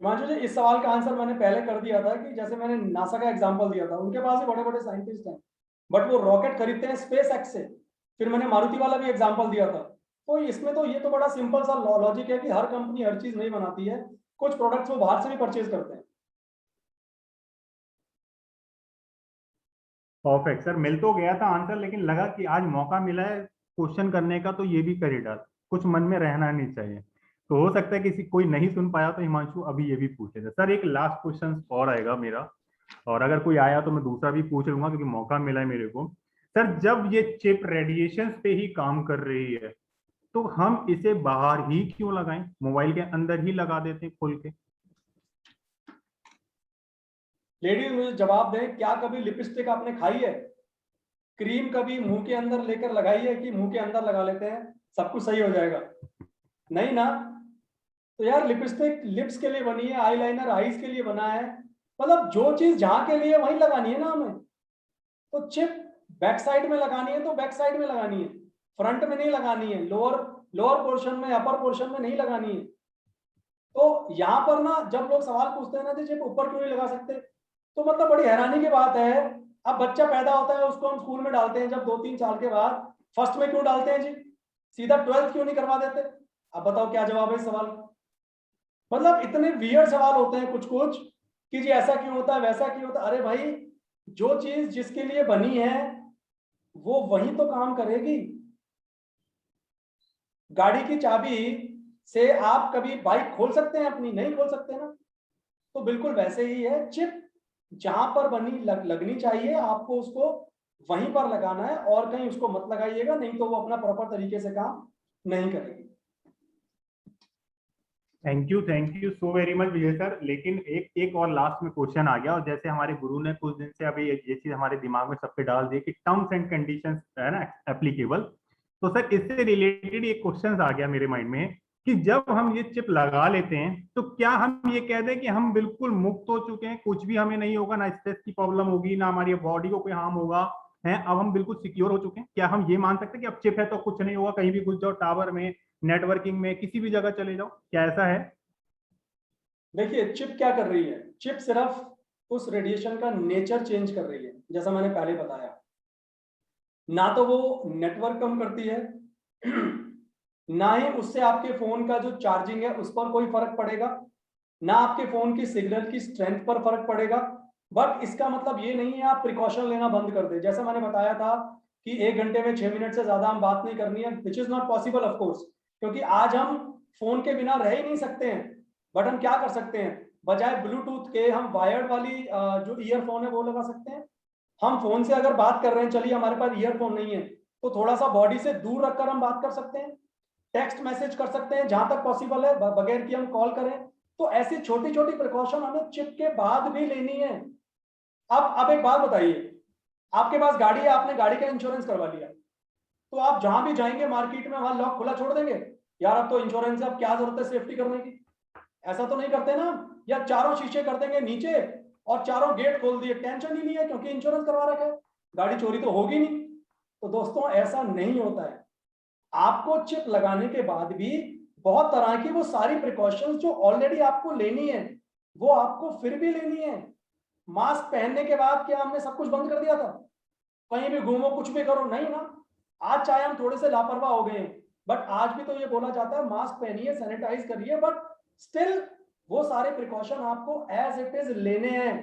हिमांशु जी, इस सवाल का आंसर मैंने पहले कर दिया था कि जैसे मैंने नासा का एग्जांपल दिया था, उनके पास भी बड़े बड़े साइंटिस्ट हैं, बट वो रॉकेट खरीदते हैं स्पेस एक्स से। फिर मैंने मारुति वाला भी एग्जांपल दिया था। तो इसमें तो ये तो बड़ा सिंपल सा लॉजिक है कि हर कंपनी हर चीज नहीं बनाती है, कुछ प्रोडक्ट्स वो बाहर से भी परचेज करते हैं। परफेक्ट सर, मिल तो गया था आंसर, लेकिन लगा कि आज मौका मिला है क्वेश्चन करने का तो ये भी कर ही डाल, कुछ मन में रहना नहीं चाहिए। तो हो सकता है किसी कोई नहीं सुन पाया तो हिमांशु अभी ये भी पूछ लेते सर, एक लास्ट क्वेश्चन और आएगा मेरा, और अगर कोई आया तो मैं दूसरा भी पूछ लूंगा क्योंकि मौका मिला है मेरे को। सर जब ये चिप रेडिएशन पे ही काम कर रही है तो हम इसे बाहर ही क्यों लगाएं, मोबाइल के अंदर ही लगा देते हैं खोल के। लेडीज मुझे जवाब दें, क्या कभी लिपस्टिक आपने खाई है? क्रीम कभी मुंह के अंदर लेकर लगाई है कि मुंह के अंदर लगा लेते हैं सब कुछ सही हो जाएगा? नहीं ना। तो यार लिपस्टिक लिप्स के लिए बनी है, आईलाइनर आईज के लिए बना है, मतलब जो चीज जहां के लिए वहीं लगानी है ना हमें। तो चिप बैक साइड में लगानी है तो बैक साइड में लगानी है, फ्रंट में नहीं लगानी है, लोअर लोअर पोर्शन में अपर पोर्शन में नहीं लगानी है। तो यहाँ पर ना जब लोग सवाल पूछते हैं ना कि चिप ऊपर क्यों नहीं लगा सकते, तो मतलब बड़ी हैरानी की बात है। अब बच्चा पैदा होता है उसको हम स्कूल में डालते हैं जब 2-3 साल के बाद, फर्स्ट में क्यों डालते हैं जी, सीधा 12th क्यों नहीं करवा देते? अब बताओ क्या जवाब है इस सवाल का? मतलब इतने वियर्ड सवाल होते हैं कुछ कुछ कि जी ऐसा क्यों होता है वैसा क्यों होता है। अरे भाई, जो चीज जिसके लिए बनी है वो वही तो काम करेगी। गाड़ी की चाबी से आप कभी बाइक खोल सकते हैं अपनी? नहीं खोल सकते ना। तो बिल्कुल वैसे ही है, चिप जहां पर बनी लगनी चाहिए आपको उसको वहीं पर लगाना है, और कहीं उसको मत लगाइएगा, नहीं तो वो अपना प्रॉपर तरीके से काम नहीं करेगी। Thank you so very much Vijay sir, लेकिन एक एक और लास्ट में क्वेश्चन आ गया, और जैसे हमारे गुरु ने कुछ दिन से अभी ये चीज हमारे दिमाग में सबके डाल दी कि टर्म्स एंड कंडीशंस है ना एप्लीकेबल। तो सर इससे रिलेटेड एक क्वेश्चन आ गया मेरे माइंड में कि जब हम ये चिप लगा लेते हैं तो क्या हम ये कह दें कि हम बिल्कुल मुक्त हो चुके हैं, कुछ भी हमें नहीं होगा, ना स्ट्रेस की प्रॉब्लम होगी, ना हमारी बॉडी को कोई हार्म होगा, हैं, अब हम बिल्कुल सिक्योर हो चुके हैं? क्या हम ये मान सकते हैं कि अब चिप है तो कुछ नहीं होगा, कहीं भी घुस जाओ, टावर में, नेटवर्किंग में, किसी भी जगह चले जाओ, क्या ऐसा है? देखिए चिप क्या कर रही है, चिप सिर्फ उस रेडिएशन का नेचर चेंज कर रही है, जैसा मैंने पहले बताया। ना तो वो नेटवर्क कम करती है ना ही उससे आपके फोन का जो चार्जिंग है उस पर कोई फर्क पड़ेगा, ना आपके फोन की सिग्नल की स्ट्रेंथ पर फर्क पड़ेगा। बट इसका मतलब ये नहीं है आप प्रिकॉशन लेना बंद कर दे। जैसा मैंने बताया था कि 1 घंटे में 6 मिनट से ज्यादा हम बात नहीं करनी है, which is not possible of course, क्योंकि आज हम फोन के बिना रह ही नहीं सकते हैं। बट हम क्या कर सकते हैं, बजाय ब्लूटूथ के हम वायर्ड वाली जो ईयरफोन है वो लगा सकते हैं। हम फोन से अगर बात कर रहे हैं, चलिए हमारे पास ईयरफोन नहीं है, तो थोड़ा सा बॉडी से दूर रखकर हम बात कर सकते हैं, टेक्स्ट मैसेज कर सकते हैं जहां तक पॉसिबल है बगैर कि हम कॉल करें। तो ऐसी छोटी छोटी प्रिकॉशन हमें चिप के बाद भी लेनी है। अब एक बात बताइए, आपके पास गाड़ी है, आपने गाड़ी का इंश्योरेंस करवा लिया, तो आप जहां भी जाएंगे मार्केट में वहां लॉक खुला छोड़ देंगे? यार अब तो इंश्योरेंस है, अब क्या जरूरत है सेफ्टी करने की? ऐसा तो नहीं करते ना। या चारों शीशे कर देंगे नीचे और चारों गेट खोल दिए, टेंशन ही नहीं है क्योंकि इंश्योरेंस करवा रखा है, गाड़ी चोरी तो होगी नहीं। तो दोस्तों ऐसा नहीं होता है। आपको चिप लगाने के बाद भी बहुत तरह की वो सारी प्रिकॉशंस जो ऑलरेडी आपको लेनी है वो आपको फिर भी लेनी है। मास्क पहनने के बाद क्या हमने सब कुछ बंद कर दिया था? कहीं भी घूमो कुछ भी करो, नहीं ना। आज चाहे हम थोड़े से लापरवाह हो गए हैं, बट आज भी तो ये बोला जाता है मास्क पहनिए, सैनिटाइज करिए, बट स्टिल वो सारे प्रिकॉशन आपको एज इट इज लेने हैं।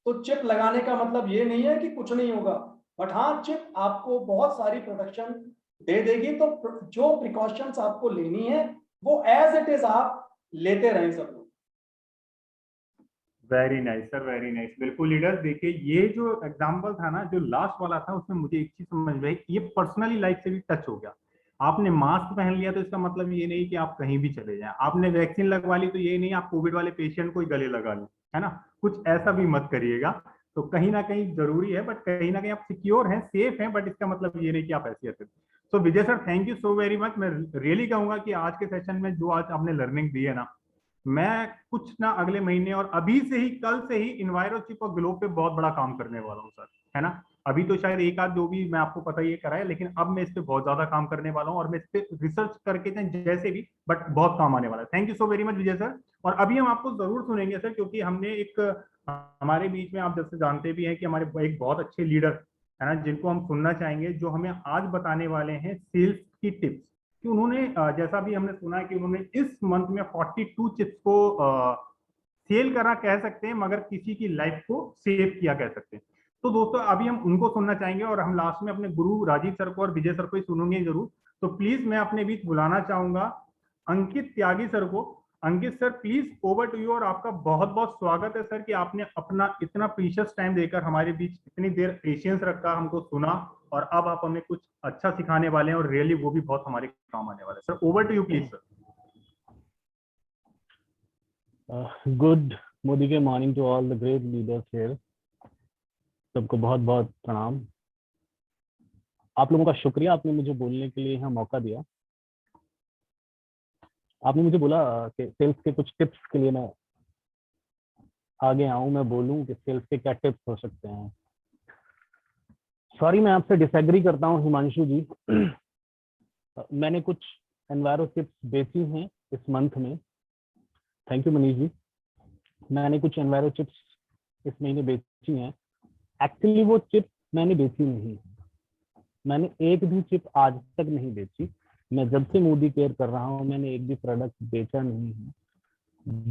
तो चिप लगाने का मतलब ये नहीं है कि कुछ नहीं होगा, बट हाँ चिप आपको बहुत सारी प्रोटेक्शन दे देगी। तो जो प्रिकॉशंस आपको लेनी है वो एज इट इज आप लेते रहें सब लोग। Very nice sir, very nice. बिल्कुल लीडर, देखिए ये जो एग्जांपल था ना, जो लास्ट वाला था, उसमें मुझे एक चीज समझ में आई, ये पर्सनली लाइफ से भी टच हो गया। आपने मास्क पहन लिया तो इसका मतलब ये नहीं कि आप कहीं भी चले जाएं। आपने वैक्सीन लगवा ली तो ये नहीं आप कोविड वाले पेशेंट को ही गले लगा लें, है ना? कुछ ऐसा भी मत करिएगा। तो कहीं ना कहीं जरूरी है, बट कहीं ना कहीं आप सिक्योर हैं, सेफ हैं, बट इसका मतलब ये नहीं कि आप ऐसे ऐसे। So Vijay sir, thank you so very much. मैं रियली कहूंगा कि आज के सेशन में जो आज आपने लर्निंग दी है ना, मैं कुछ ना अगले महीने और अभी से ही, कल से ही इन्वायरोचिप और ग्लोब पे बहुत बड़ा काम करने वाला हूँ सर, है ना? अभी तो शायद एक आध जो भी मैं आपको पता ही करा है, लेकिन अब मैं इस पे बहुत ज्यादा काम करने वाला हूँ और मैं इस पे रिसर्च करके जैसे भी, बट बहुत काम आने वाला है। Thank you so very much Vijay sir. और अभी हम आपको जरूर सुनेंगे सर, क्योंकि हमने एक हमारे बीच में, आप जैसे जानते भी हैं कि हमारे एक बहुत अच्छे लीडर है ना, जिनको हम सुनना चाहेंगे, जो हमें आज बताने वाले हैं सेल्स की टिप्स। कि उन्होंने जैसा भी हमने सुना है कि उन्होंने इस मंथ में 42 चिप्स को सेल करा कह सकते हैं, मगर किसी की लाइफ को सेव किया कह सकते हैं। तो दोस्तों अभी हम उनको सुनना चाहेंगे और हम लास्ट में अपने गुरु राजीव सर को और विजय सर को ही सुनेंगे जरूर। तो प्लीज मैं अपने बीच बुलाना चाहूंगा अंकित त्यागी सर को। Ankit sir please, over to you. और आपका बहुत बहुत स्वागत है सर कि आपने अपना इतना प्रीशियस टाइम देकर हमारे बीच इतनी देर पेशेंस रखा, हमको सुना, और अब आप हमें कुछ अच्छा सिखाने वाले हैं और रियली वो भी बहुत हमारे काम आने वाले हैं। Sir over to you please sir. Good Modi के morning to all the great leaders here. सबको बहुत बहुत प्रणाम। आप लोगों का शुक्रिया, आपने मुझे बोलने के लिए यहाँ मौका दिया। आपने मुझे बोला कि सेल्स के कुछ टिप्स के लिए मैं आगे आऊँ, मैं बोलूँ कि सेल्स के क्या टिप्स हो सकते हैं। सॉरी, मैं आपसे डिसएग्री करता हूँ हिमांशु जी। मैंने कुछ एनवायरो टिप्स बेची हैं इस मंथ में। Thank you Manish ji. मैंने कुछ एनवायरो चिप्स इस महीने बेची हैं। एक्चुअली वो चिप मैंने बेची नहीं, मैंने एक भी चिप आज तक नहीं बेची। मैं जब से मोदी केयर कर रहा हूँ मैंने एक भी प्रोडक्ट बेचा नहीं है।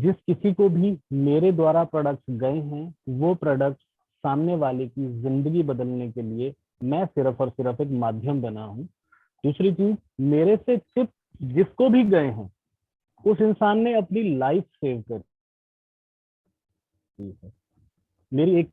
जिस किसी को भी मेरे द्वारा प्रोडक्ट्स गए हैं वो प्रोडक्ट सामने वाले की जिंदगी बदलने के लिए मैं सिर्फ और सिर्फ एक माध्यम बना हूँ। दूसरी चीज, मेरे से चिप जिसको भी गए हैं उस इंसान ने अपनी लाइफ सेव करी है। मेरी एक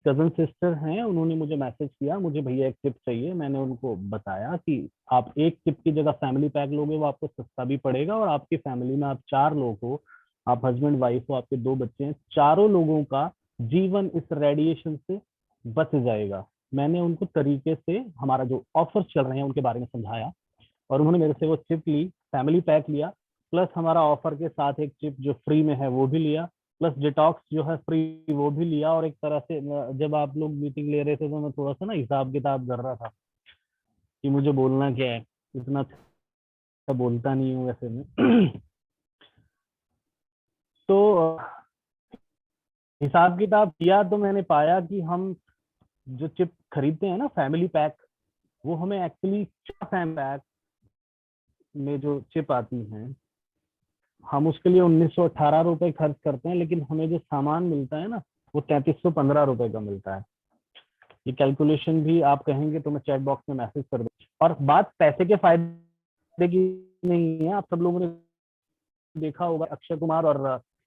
कजन सिस्टर हैं, उन्होंने मुझे मैसेज किया, मुझे भैया एक चिप चाहिए। मैंने उनको बताया कि आप एक चिप की जगह फैमिली पैक लोगे वो आपको सस्ता भी पड़ेगा, और आपकी फैमिली में आप 4 लोग हो, आप हस्बैंड वाइफ हो, आपके 2 बच्चे हैं, चारों लोगों का जीवन इस रेडिएशन से बच जाएगा। मैंने उनको तरीके से हमारा जो ऑफर चल रहे हैं उनके बारे में समझाया, और उन्होंने मेरे से वो चिप ली, फैमिली पैक लिया, प्लस हमारा ऑफर के साथ एक चिप जो फ्री में है वो भी लिया, प्लस डिटॉक्स जो है फ्री वो भी लिया। और एक तरह से जब आप लोग मीटिंग ले रहे थे तो मैं थोड़ा सा ना हिसाब किताब कर रहा था कि मुझे बोलना क्या है, इतना अच्छा बोलता नहीं हूँ वैसे में। तो हिसाब किताब किया तो मैंने पाया कि हम जो चिप खरीदते हैं ना फैमिली पैक, वो हमें एक्चुअली फैमिली पैक में जो चिप आती हैं हम उसके लिए 1918 रुपए खर्च करते हैं, लेकिन हमें जो सामान मिलता है ना वो 3315 रुपए का मिलता है। ये कैलकुलेशन भी आप कहेंगे तो मैं चैट बॉक्स में मैसेज कर दूँ। और बात पैसे के फायदे की नहीं है, आप सब लोगों ने देखा होगा अक्षय कुमार और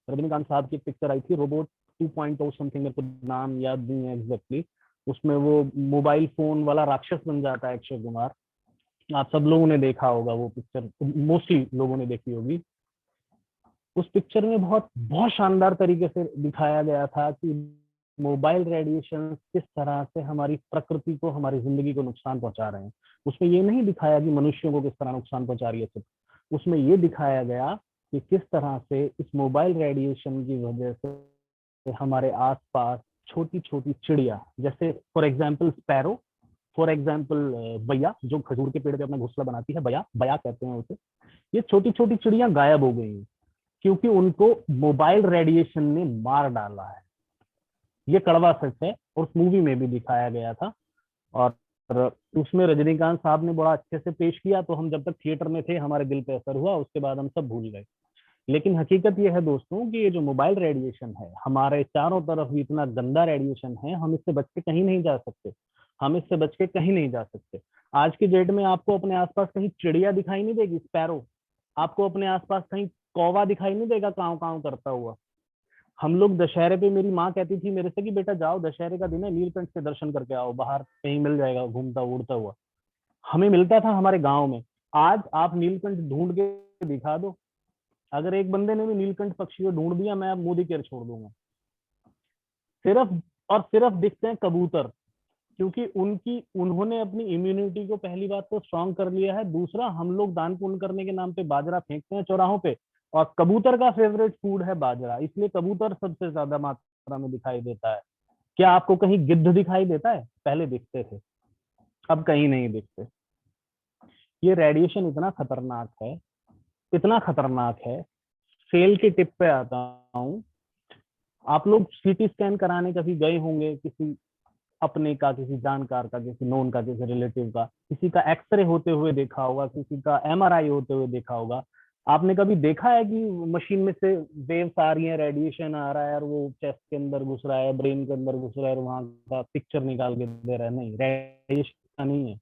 रजनीकांत साहब की एक पिक्चर आई थी रोबोट 2.0 समथिंग, मेरे को नाम याद नहीं है एग्जैक्टली। उसमें वो मोबाइल फोन वाला राक्षस बन जाता है अक्षय कुमार। आप सब लोगों ने देखा होगा वो पिक्चर, मोस्टली लोगों ने देखी होगी। उस पिक्चर में बहुत बहुत शानदार तरीके से दिखाया गया था कि मोबाइल रेडिएशन किस तरह से हमारी प्रकृति को, हमारी जिंदगी को नुकसान पहुंचा रहे हैं। उसमें ये नहीं दिखाया कि मनुष्यों को किस तरह नुकसान पहुंचा रही है सिर्फ, उसमें ये दिखाया गया कि किस तरह से इस मोबाइल रेडिएशन की वजह से हमारे आसपास छोटी छोटी चिड़िया, जैसे for example sparrow, for example बैया जो खजूर के पेड़ पे अपना घोंसला बनाती है, बया बया कहते हैं उसे, ये छोटी छोटी चिड़िया गायब हो गई हैं क्योंकि उनको मोबाइल रेडिएशन ने मार डाला है। ये कड़वा सच है और उस मूवी में भी दिखाया गया था। और उसमें रजनीकांत साहब ने बड़ा अच्छे से पेश किया, तो हम जब तक थिएटर में थे हमारे दिल पे असर हुआ, उसके बाद हम सब भूल गए। लेकिन हकीकत यह है दोस्तों कि ये जो मोबाइल रेडिएशन है हमारे चारों तरफ इतना गंदा रेडिएशन है, हम इससे बच के कहीं नहीं जा सकते, हम इससे बच के कहीं नहीं जा सकते। आज की डेट में आपको अपने आसपास कहीं चिड़िया दिखाई नहीं देगी स्पैरो, आपको अपने आसपास कहीं कौवा दिखाई नहीं देगा काव काव करता हुआ। हम लोग दशहरे पे, मेरी माँ कहती थी मेरे से कि बेटा जाओ दशहरे का दिन है नीलकंठ के दर्शन करके आओ, बाहर कहीं मिल जाएगा घूमता उड़ता हुआ। हमें मिलता था हमारे गांव में। आज आप नीलकंठ ढूंढ के दिखा दो, अगर एक बंदे ने भी नीलकंठ पक्षी को ढूंढ दिया मैं अब मोदी केयर छोड़ दूंगा। सिर्फ और सिर्फ दिखते हैं कबूतर, क्योंकि उन्होंने अपनी इम्यूनिटी को पहली बात तो स्ट्रांग कर लिया है, दूसरा हम लोग दान पुण्य करने के नाम पे बाजरा फेंकते हैं चौराहों पे, और कबूतर का फेवरेट फूड है बाजरा, इसलिए कबूतर सबसे ज्यादा मात्रा में दिखाई देता है। क्या आपको कहीं गिद्ध दिखाई देता है? पहले दिखते थे, अब कहीं नहीं दिखते। ये रेडिएशन इतना खतरनाक है, इतना खतरनाक है। सेल की टिप पे आता हूँ, आप लोग सीटी स्कैन कराने कभी गए होंगे, किसी अपने का, किसी जानकार का, किसी नोन का, किसी रिलेटिव का, किसी का एक्सरे होते हुए देखा होगा, किसी का एमआरआई होते हुए देखा होगा। आपने कभी देखा है कि मशीन में से वेव्स आ रही है, रेडिएशन आ रहा है और वो चेस्ट के अंदर घुस रहा है, ब्रेन के अंदर घुस रहा है और वहां का पिक्चर निकाल के दे रहा है? नहीं, रेडिएशन नहीं है।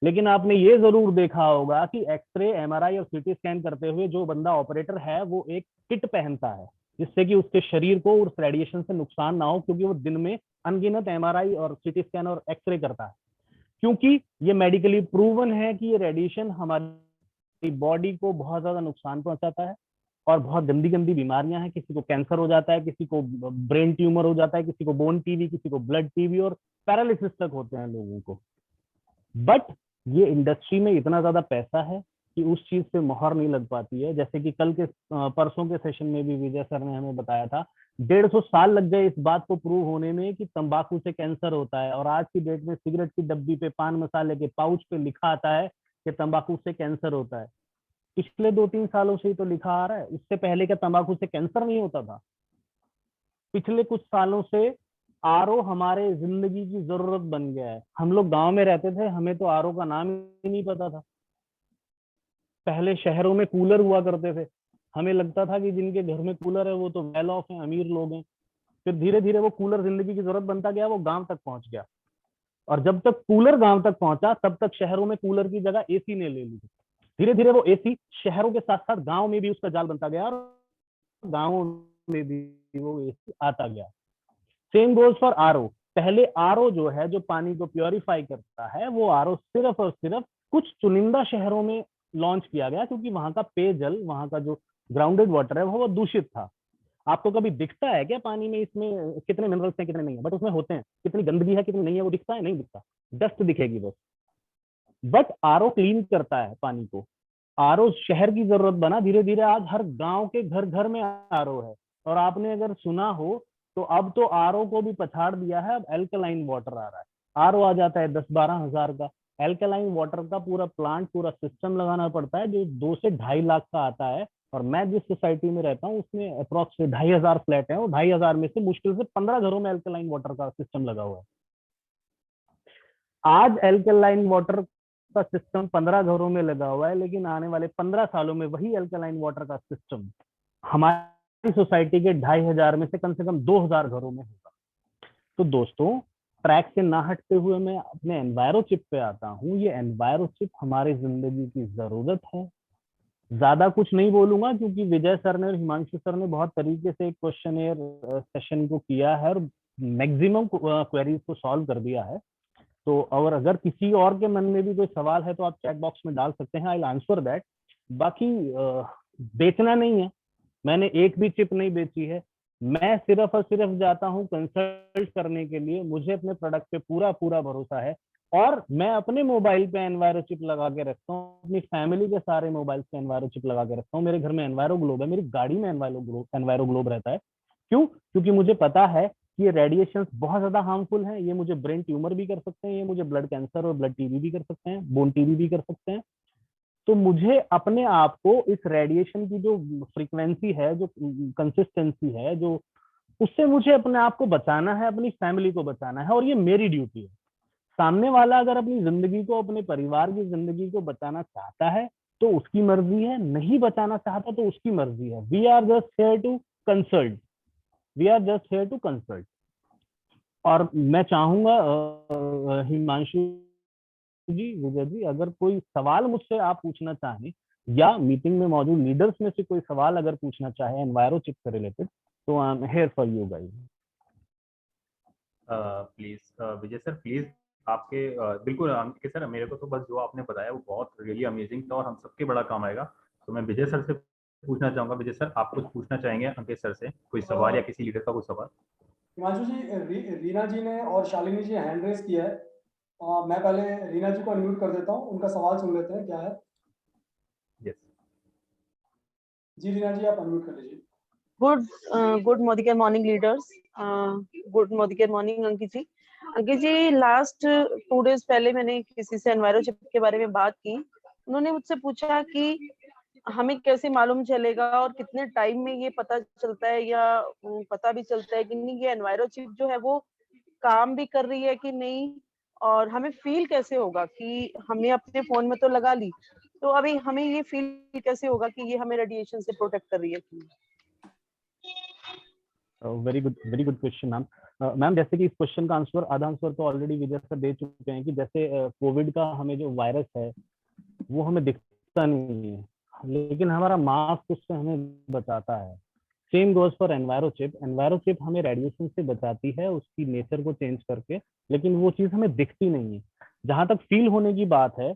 लेकिन आपने ये जरूर देखा होगा कि एक्सरे, एमआरआई और सीटी स्कैन करते हुए जो बंदा ऑपरेटर है वो एक किट पहनता है, जिससे कि उसके शरीर को उस रेडिएशन से नुकसान ना हो, क्योंकि वो दिन में अनगिनत एमआरआई और सीटी स्कैन और एक्सरे करता है। क्योंकि ये मेडिकली प्रूवन है कि ये रेडिएशन हमारी बॉडी को बहुत ज्यादा नुकसान पहुंचाता है और बहुत गंदी गंदी बीमारियां हैं। किसी को कैंसर हो जाता है, किसी को ब्रेन ट्यूमर हो जाता है, किसी को बोन टीबी, किसी को ब्लड टीबी और पैरालिसिस तक होते हैं लोगों को। बट ये इंडस्ट्री में इतना ज्यादा पैसा है कि उस चीज से मोहर नहीं लग पाती है। जैसे कि कल के परसों के सेशन में भी विजय सर ने हमें बताया था, 150 साल लग गए इस बात को प्रूव होने में कि तंबाकू से कैंसर होता है, और आज की डेट में सिगरेट की डब्बी पे, पान मसाले के पाउच पे लिखा आता है कि तंबाकू से कैंसर होता है। पिछले 2-3 सालों से ही तो लिखा आ रहा है, उससे पहले क्या तंबाकू से कैंसर नहीं होता था? पिछले कुछ सालों से आरओ हमारे जिंदगी की जरूरत बन गया है। हम लोग गांव में रहते थे, हमें तो आरओ का नाम ही नहीं पता था। पहले शहरों में कूलर हुआ करते थे, हमें लगता था कि जिनके घर में कूलर है वो तो वेल ऑफ है, अमीर लोग हैं। फिर धीरे धीरे वो कूलर जिंदगी की जरूरत बनता गया, वो गांव तक पहुंच गया, और जब तक कूलर गांव तक पहुंचा तब तक शहरों में कूलर की जगह एसी ने ले ली। धीरे धीरे वो एसी शहरों के साथ साथ गांव में भी उसका जाल बनता गया, और गांवों में भी वो एसी आता गया। Same goes for RO. पहले आरओ जो है, जो पानी को प्योरीफाई करता है, वो आरओ सिर्फ और सिर्फ कुछ चुनिंदा शहरों में लॉन्च किया गया, क्योंकि वहां का पेयजल, वहां का जो ग्राउंडेड वाटर है वो दूषित था। आपको कभी दिखता है क्या पानी में इसमें कितने मिनरल्स हैं कितने नहीं है? बट उसमें होते हैं। कितनी गंदगी है कितनी नहीं है वो दिखता है? नहीं दिखता, डस्ट दिखेगी बस। बट आरओ क्लीन करता है पानी को। आरओ शहर की जरूरत बना, धीरे धीरे आज हर गांव के घर घर में आरओ है, और आपने अगर सुना हो तो अब तो आरओ को भी पछाड़ दिया है, अब एल्कलाइन वाटर आ रहा है। आरओ आ जाता है 10-12 हजार का, एल्कलाइन वाटर का पूरा प्लांट, पूरा सिस्टम लगाना पड़ता है जो 2 से 2.5 लाख का आता है। और मैं जिस सोसाइटी में रहता हूँ उसमें अप्रोक्स 2,500 फ्लैट है, और 2,500 में से मुश्किल से 15 घरों में एल्कलाइन वाटर का सिस्टम लगा हुआ है। आज एल्कलाइन वाटर का सिस्टम 15 घरों में लगा हुआ है, लेकिन आने वाले 15 सालों में वही एल्कलाइन वाटर का सिस्टम हमारी सोसाइटी के 2,500 में से कम 2,000 घरों में होगा। तो दोस्तों, ट्रैक से ना हटते हुए मैं अपने एनवायरो चिप पे आता हूँ। ये एनवायरो चिप हमारी जिंदगी की जरूरत है। ज्यादा कुछ नहीं बोलूंगा क्योंकि विजय सर ने और हिमांशु सर ने बहुत तरीके से एक क्वेश्चन सेशन को किया है और मैक्सिमम क्वेरीज को सॉल्व कर दिया है। तो और अगर किसी और के मन में भी कोई सवाल है तो आप चैट बॉक्स में डाल सकते हैं, आई विल आंसर दैट। बाकी बेचना नहीं है, मैंने एक भी चिप नहीं बेची है, मैं सिर्फ और सिर्फ जाता हूँ कंसल्ट करने के लिए। मुझे अपने प्रोडक्ट पे पूरा पूरा भरोसा है और मैं अपने मोबाइल पे एनवायरो चिप लगा के रखता हूँ, अपनी फैमिली के सारे मोबाइल पे एनवायरो चिप लगा के रखता हूँ। मेरे घर में एनवायरो ग्लोब है, मेरी गाड़ी में एनवायरो ग्लोब रहता है। क्यों? क्योंकि मुझे पता है कि ये रेडिएशन बहुत ज्यादा हार्मफुल है, ये मुझे ब्रेन ट्यूमर भी कर सकते हैं, ये मुझे ब्लड कैंसर और ब्लड टीबी भी कर सकते हैं, बोन टीबी भी कर सकते हैं। तो मुझे अपने आप को इस रेडिएशन की जो फ्रीक्वेंसी है, जो कंसिस्टेंसी है, जो उससे मुझे अपने आप को बचाना है, अपनी फैमिली को बचाना है, और ये मेरी ड्यूटी है। सामने वाला अगर अपनी जिंदगी को, अपने परिवार की जिंदगी को बचाना चाहता है तो उसकी मर्जी है, नहीं बचाना चाहता तो उसकी मर्जी है। We are just here to consult, we are just here to consult. और मैं चाहूंगा हिमांशु जी, विजय जी, अगर कोई सवाल मुझसे आप पूछना चाहें या मीटिंग में मौजूद लीडर्स में से कोई सवाल अगर पूछना चाहे एनवायरो चिप से रिलेटेड, तो I am here for you guys. Please Vijay sir, please आपके बिल्कुल अंकित सर, मेरे को तो बस जो आपने बताया वो बहुत रियली अमेजिंग था और हम सबके बड़ा काम आएगा। तो मैं विजय सर से पूछना चाहूंगा, विजय सर आप कुछ पूछना चाहेंगे अंकित सर से, कोई सवाल या किसी लीडर का कोई सवाल? हिमांशु जी, रीना जी ने और शालिनी जी हैंड रेस किया है। मैं पहले रीना जी को अनम्यूट कर देता हूँ, उनका सवाल सुन लेते हैं क्या है। यस जी रीना जी, आप अनम्यूट कर लीजिए। Good morning leaders, good morning Ankit ji. Ankit ji, last 2 days पहले मैंने किसी से एनवायरो चिप के बारे में बात की। उन्होंने मुझसे पूछा कि हमें कैसे मालूम चलेगा और कितने टाइम में ये पता चलता है या पता भी चलता है कि नहीं ये एनवायरो चिप जो है वो काम भी कर रही है कि नहीं, और हमें फील कैसे होगा कि हमने अपने फोन में तो लगा ली, तो अभी हमें ये फील कैसे होगा कि ये हमें रेडिएशन से प्रोटेक्ट कर रही है कि नहीं? Very good question ma'am. Ma'am, जैसे कि इस क्वेश्चन का आधा आंसर तो ऑलरेडी विजय सर दे चुके हैं कि जैसे कोविड का हमें जो वायरस है वो हमें दिखता नहीं है, लेकिन हमारा मास्क उससे हमें बचाता है। Same goes for enviro chip. Enviro chip हमें रेडिएशन से बचाती है उसकी नेचर को चेंज करके, लेकिन वो चीज हमें दिखती नहीं है। जहां तक फील होने की बात है,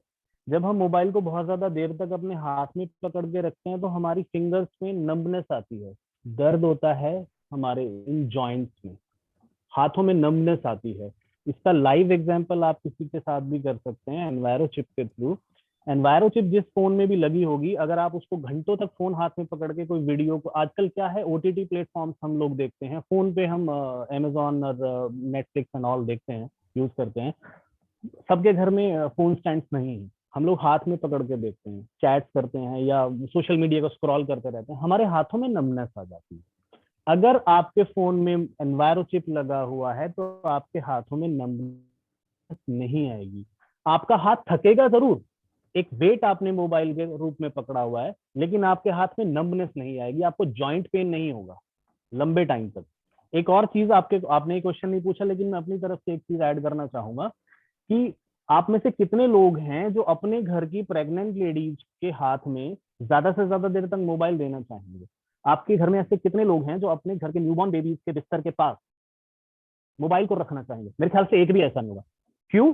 जब हम मोबाइल को बहुत ज्यादा देर तक अपने हाथ में पकड़ के रखते हैं तो हमारी फिंगर्स में नम्बनेस आती है, दर्द होता है हमारे इन जॉइंट्स में, हाथों में नम्बनेस आती है। इसका लाइव एग्जांपल आप किसी के साथ भी कर सकते हैं एनवायरो चिप के थ्रू। एनवायरो चिप जिस फोन में भी लगी होगी, अगर आप उसको घंटों तक फोन हाथ में पकड़ के कोई वीडियो को, आजकल क्या है ओटीटी प्लेटफॉर्म्स हम लोग देखते हैं फोन पे, हम अमेजोन और नेटफ्लिक्स एंड ऑल देखते हैं, यूज करते हैं। सबके घर में फोन स्टैंड्स नहीं है, हम लोग हाथ में पकड़ के देखते हैं, चैट्स करते हैं या सोशल मीडिया को स्क्रॉल करते रहते हैं, हमारे हाथों में नमनेस आ जाती है। अगर आपके फोन में एनवायरो चिप लगा हुआ है तो आपके हाथों में नमनेस नहीं आएगी। आपका हाथ थकेगा जरूर, एक वेट आपने मोबाइल के रूप में पकड़ा हुआ है, लेकिन आपके हाथ में नम्बनेस नहीं आएगी, आपको जॉइंट पेन नहीं होगा लंबे टाइम तक। एक और चीज आपने क्वेश्चन नहीं पूछा, लेकिन मैं अपनी तरफ से एक चीज ऐड करना चाहूंगा कि आप में से कितने लोग हैं जो अपने घर की प्रेग्नेंट लेडीज के हाथ में ज्यादा से ज्यादा देर तक मोबाइल देना चाहेंगे? आपके घर में ऐसे कितने लोग हैं जो अपने घर के न्यूबॉर्न बेबीज के बिस्तर के पास मोबाइल को रखना चाहेंगे? मेरे ख्याल से एक भी ऐसा नहीं होगा। क्यों?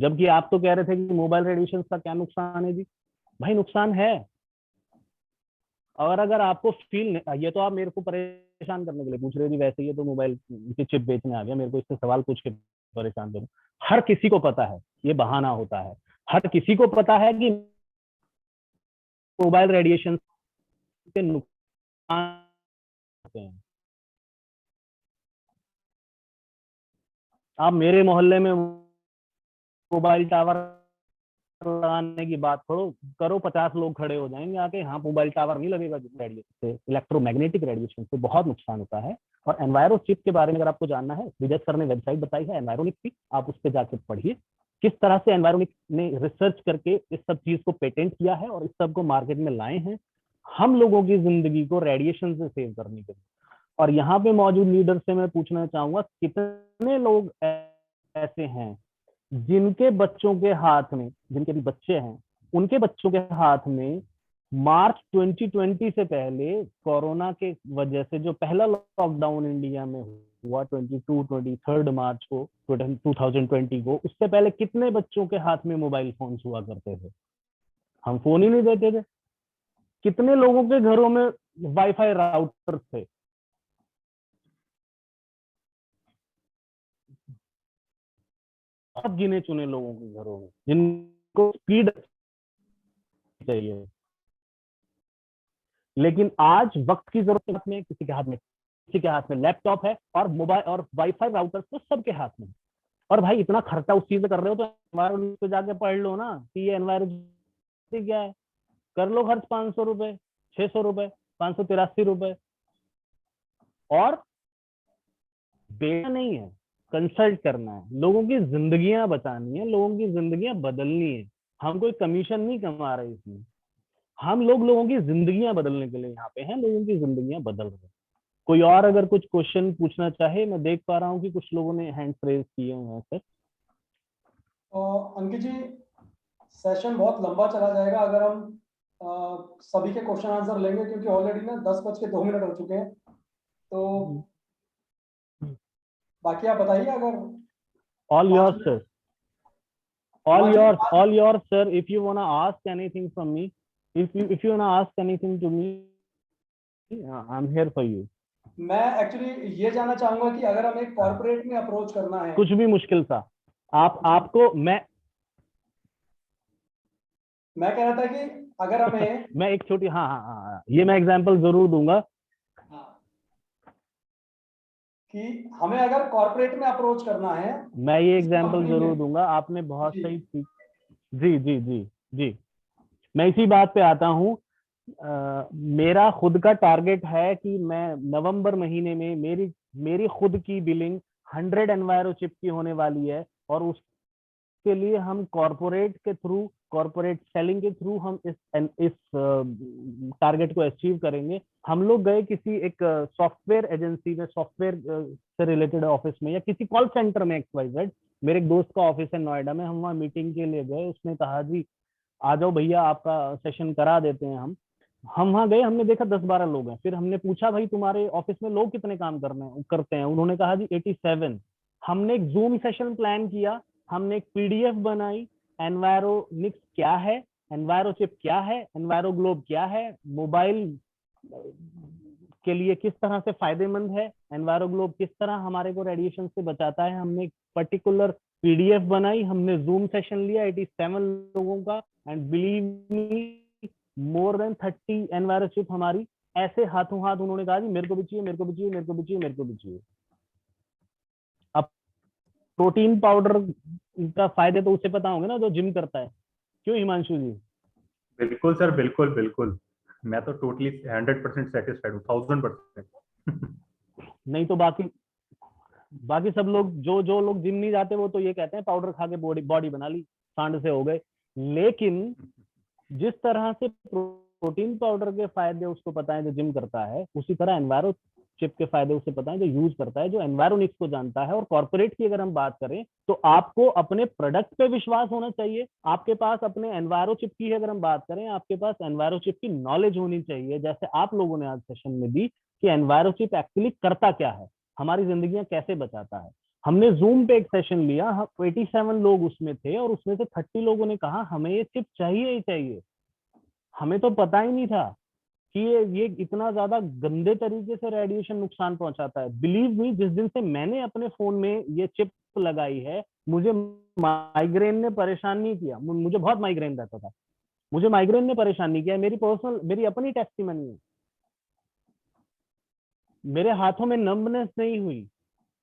जबकि आप तो कह रहे थे कि मोबाइल रेडिएशन का क्या नुकसान है जी। भाई नुकसान है। और अगर आपको फील, ये तो आप मेरे को परेशान करने के लिए पूछ रहे हो जी, वैसे ही तो मोबाइल की चिप बेचने आ गया, मेरे को इससे सवाल पूछ के परेशान करो। हर किसी को पता है ये बहाना होता है, हर किसी को पता है कि मोबाइल रेडिएशन के नुकसान हैं। आप मेरे मोहल्ले में मोबाइल टावर लगाने की बात करो 50 लोग खड़े हो जाएंगे आके, हाँ मोबाइल टावर नहीं लगेगा। रेडिएशन से, इलेक्ट्रोमैग्नेटिक रेडिएशन से बहुत नुकसान होता है। और एनवायरो चिप के बारे में अगर आपको जानना है, विजय सर ने वेबसाइट बताई है एनवायरोनिक की, आप उस पर जाके पढ़िए किस तरह से एनवायरोनिक ने रिसर्च करके इस सब चीज को पेटेंट किया है और इस सब को मार्केट में लाए हैं हम लोगों की जिंदगी को रेडिएशन से सेव करने के लिए। और यहाँ पे मौजूद लीडर से मैं पूछना चाहूंगा, कितने लोग ऐसे हैं जिनके बच्चों के हाथ में, जिनके भी बच्चे हैं, उनके बच्चों के हाथ में मार्च 2020 से पहले कोरोना के वजह से जो पहला लॉकडाउन इंडिया में हुआ 23 मार्च को 2020 को, उससे पहले कितने बच्चों के हाथ में मोबाइल फोन हुआ करते थे? हम फोन ही नहीं देते थे। कितने लोगों के घरों में वाईफाई राउटर थे? अब गिने चुने लोगों के घरों में जिनको स्पीड चाहिए। लेकिन आज वक्त की जरूरत में किसी के हाथ में लैपटॉप है और मोबाइल और वाईफाई राउटर तो सबके हाथ में। और भाई इतना खर्चा उस चीज पे कर रहे हो तो एनवायरमेंट पे जाके पढ़ लो ना कि ये एनवायरमेंट क्या है। कर लो खर्च 500 रुपए, 600 रुपए, 583 रुपए। और बेटा नहीं है, कंसल्ट करना है, लोगों की जिंदगियां बचानी है, लोगों की जिंदगियां बदलनी है। हम कोई कमीशन नहीं कमा रहे इसमें, हम लोगों की जिंदगियां बदलने के लिए यहाँ पे हैं, लोगों की जिंदगियां बदल रहे हैं। कोई और अगर कुछ क्वेश्चन पूछना चाहे, मैं देख पा रहा हूँ कि कुछ लोगों ने हैंड रेज किए हुए हैं सर। अंकित जी, सेशन बहुत लंबा चला जाएगा अगर हम सभी के क्वेश्चन आंसर लेंगे, क्योंकि ऑलरेडी ना 10:02 हो चुके हैं। तो बाकी आप बताइए अगर all yours sir, all yours sir, if you wanna ask anything from me, if you wanna ask anything to me, I'm here for you. मैं एक्चुअली ये जानना चाहूंगा कि अगर हमें कॉर्पोरेट में अप्रोच करना है, कुछ भी मुश्किल सा आपको मैं कह रहा था कि अगर हमें मैं एक छोटी हाँ ये मैं एग्जांपल जरूर दूंगा कि हमें अगर कॉर्पोरेट में अप्रोच करना है, मैं ये एग्जांपल जरूर दूंगा। आपने बहुत सही जी जी जी जी मैं इसी बात पे आता हूँ। मेरा खुद का टारगेट है कि मैं नवंबर महीने में मेरी खुद की बिलिंग 100 एनवायरो चिप की होने वाली है। और उसके लिए हम कॉर्पोरेट के थ्रू, कॉर्पोरेट सेलिंग के थ्रू हम इस टारगेट को अचीव करेंगे। हम लोग गए किसी एक सॉफ्टवेयर एजेंसी में, सॉफ्टवेयर से रिलेटेड ऑफिस में या किसी कॉल सेंटर में, XYZ मेरे एक दोस्त का ऑफिस है नोएडा में, हम वहाँ मीटिंग के लिए गए। उसने कहा जी आ जाओ भैया, आपका सेशन करा देते हैं हम वहां गए। हमने देखा 10-12 लोग हैं। फिर हमने पूछा भाई तुम्हारे ऑफिस में लोग कितने काम करते हैं? उन्होंने कहा जी 87। हमने एक जूम सेशन प्लान किया, हमने एक PDF बनाई, एनवायरोनिक्स क्या है, एनवायरो चिप क्या है, एनवायरो ग्लोब क्या है, मोबाइल के लिए किस तरह से फायदेमंद है, एनवायरो ग्लोब किस तरह हमारे को रेडिएशन से बचाता है। हमने एक पर्टिकुलर PDF बनाई, हमने जूम सेशन लिया 87 लोगों का, and believe me more than 30 enviro chip हमारी ऐसे हाथों हाथ उन्होंने कहा जी मेरे को भी चाहिए, मेरे को भी चाहिए, मेरे को भी चाहिए, मेरे को भी चाहिए। अब प्रोटीन पाउडर का फायदे तो उसे पता होंगे ना जो जिम करता है, क्यों हिमांशु जी? बिल्कुल सर, बिल्कुल बिल्कुल, मैं तो टोटली 100% सेटिस्फाइड हूँ, 1000%। नहीं तो बाकी सब लोग जो लोग जिम नहीं जाते वो तो ये कहते हैं पाउडर खा के बॉडी बना ली, सांड से हो गए। लेकिन जिस तरह से प्रोटीन पाउडर के फायदे उसको पता है जो जिम करता है, उसी तरह एनवायरो चिप के फायदे उसे पता है जो यूज करता है, जो एनवायरोनिक्स को जानता है। और कॉर्पोरेट की अगर हम बात करें तो आपको अपने प्रोडक्ट पे विश्वास होना चाहिए। आपके पास अपने एनवायरो चिप की अगर हम बात करें, आपके पास एनवायरो चिप की नॉलेज होनी चाहिए। जैसे आप लोगों ने आज सेशन में दी कि एनवायरो चिप एक्चुअली करता क्या है, हमारी जिंदगियां कैसे बचाता है। हमने जूम पे एक सेशन लिया, 87 लोग उसमें थे और उसमें से 30 लोगों ने कहा हमें ये चिप चाहिए ही चाहिए। हमें तो पता ही नहीं था कि ये इतना ज्यादा गंदे तरीके से रेडिएशन नुकसान पहुंचाता है। बिलीव मी, जिस दिन से मैंने अपने फोन में ये चिप लगाई है, मुझे माइग्रेन ने परेशान नहीं किया। मुझे बहुत माइग्रेन रहता था, मुझे माइग्रेन ने परेशान नहीं किया। मेरी अपनी टेस्टिमनी है। मेरे हाथों में नंबनेस नहीं हुई,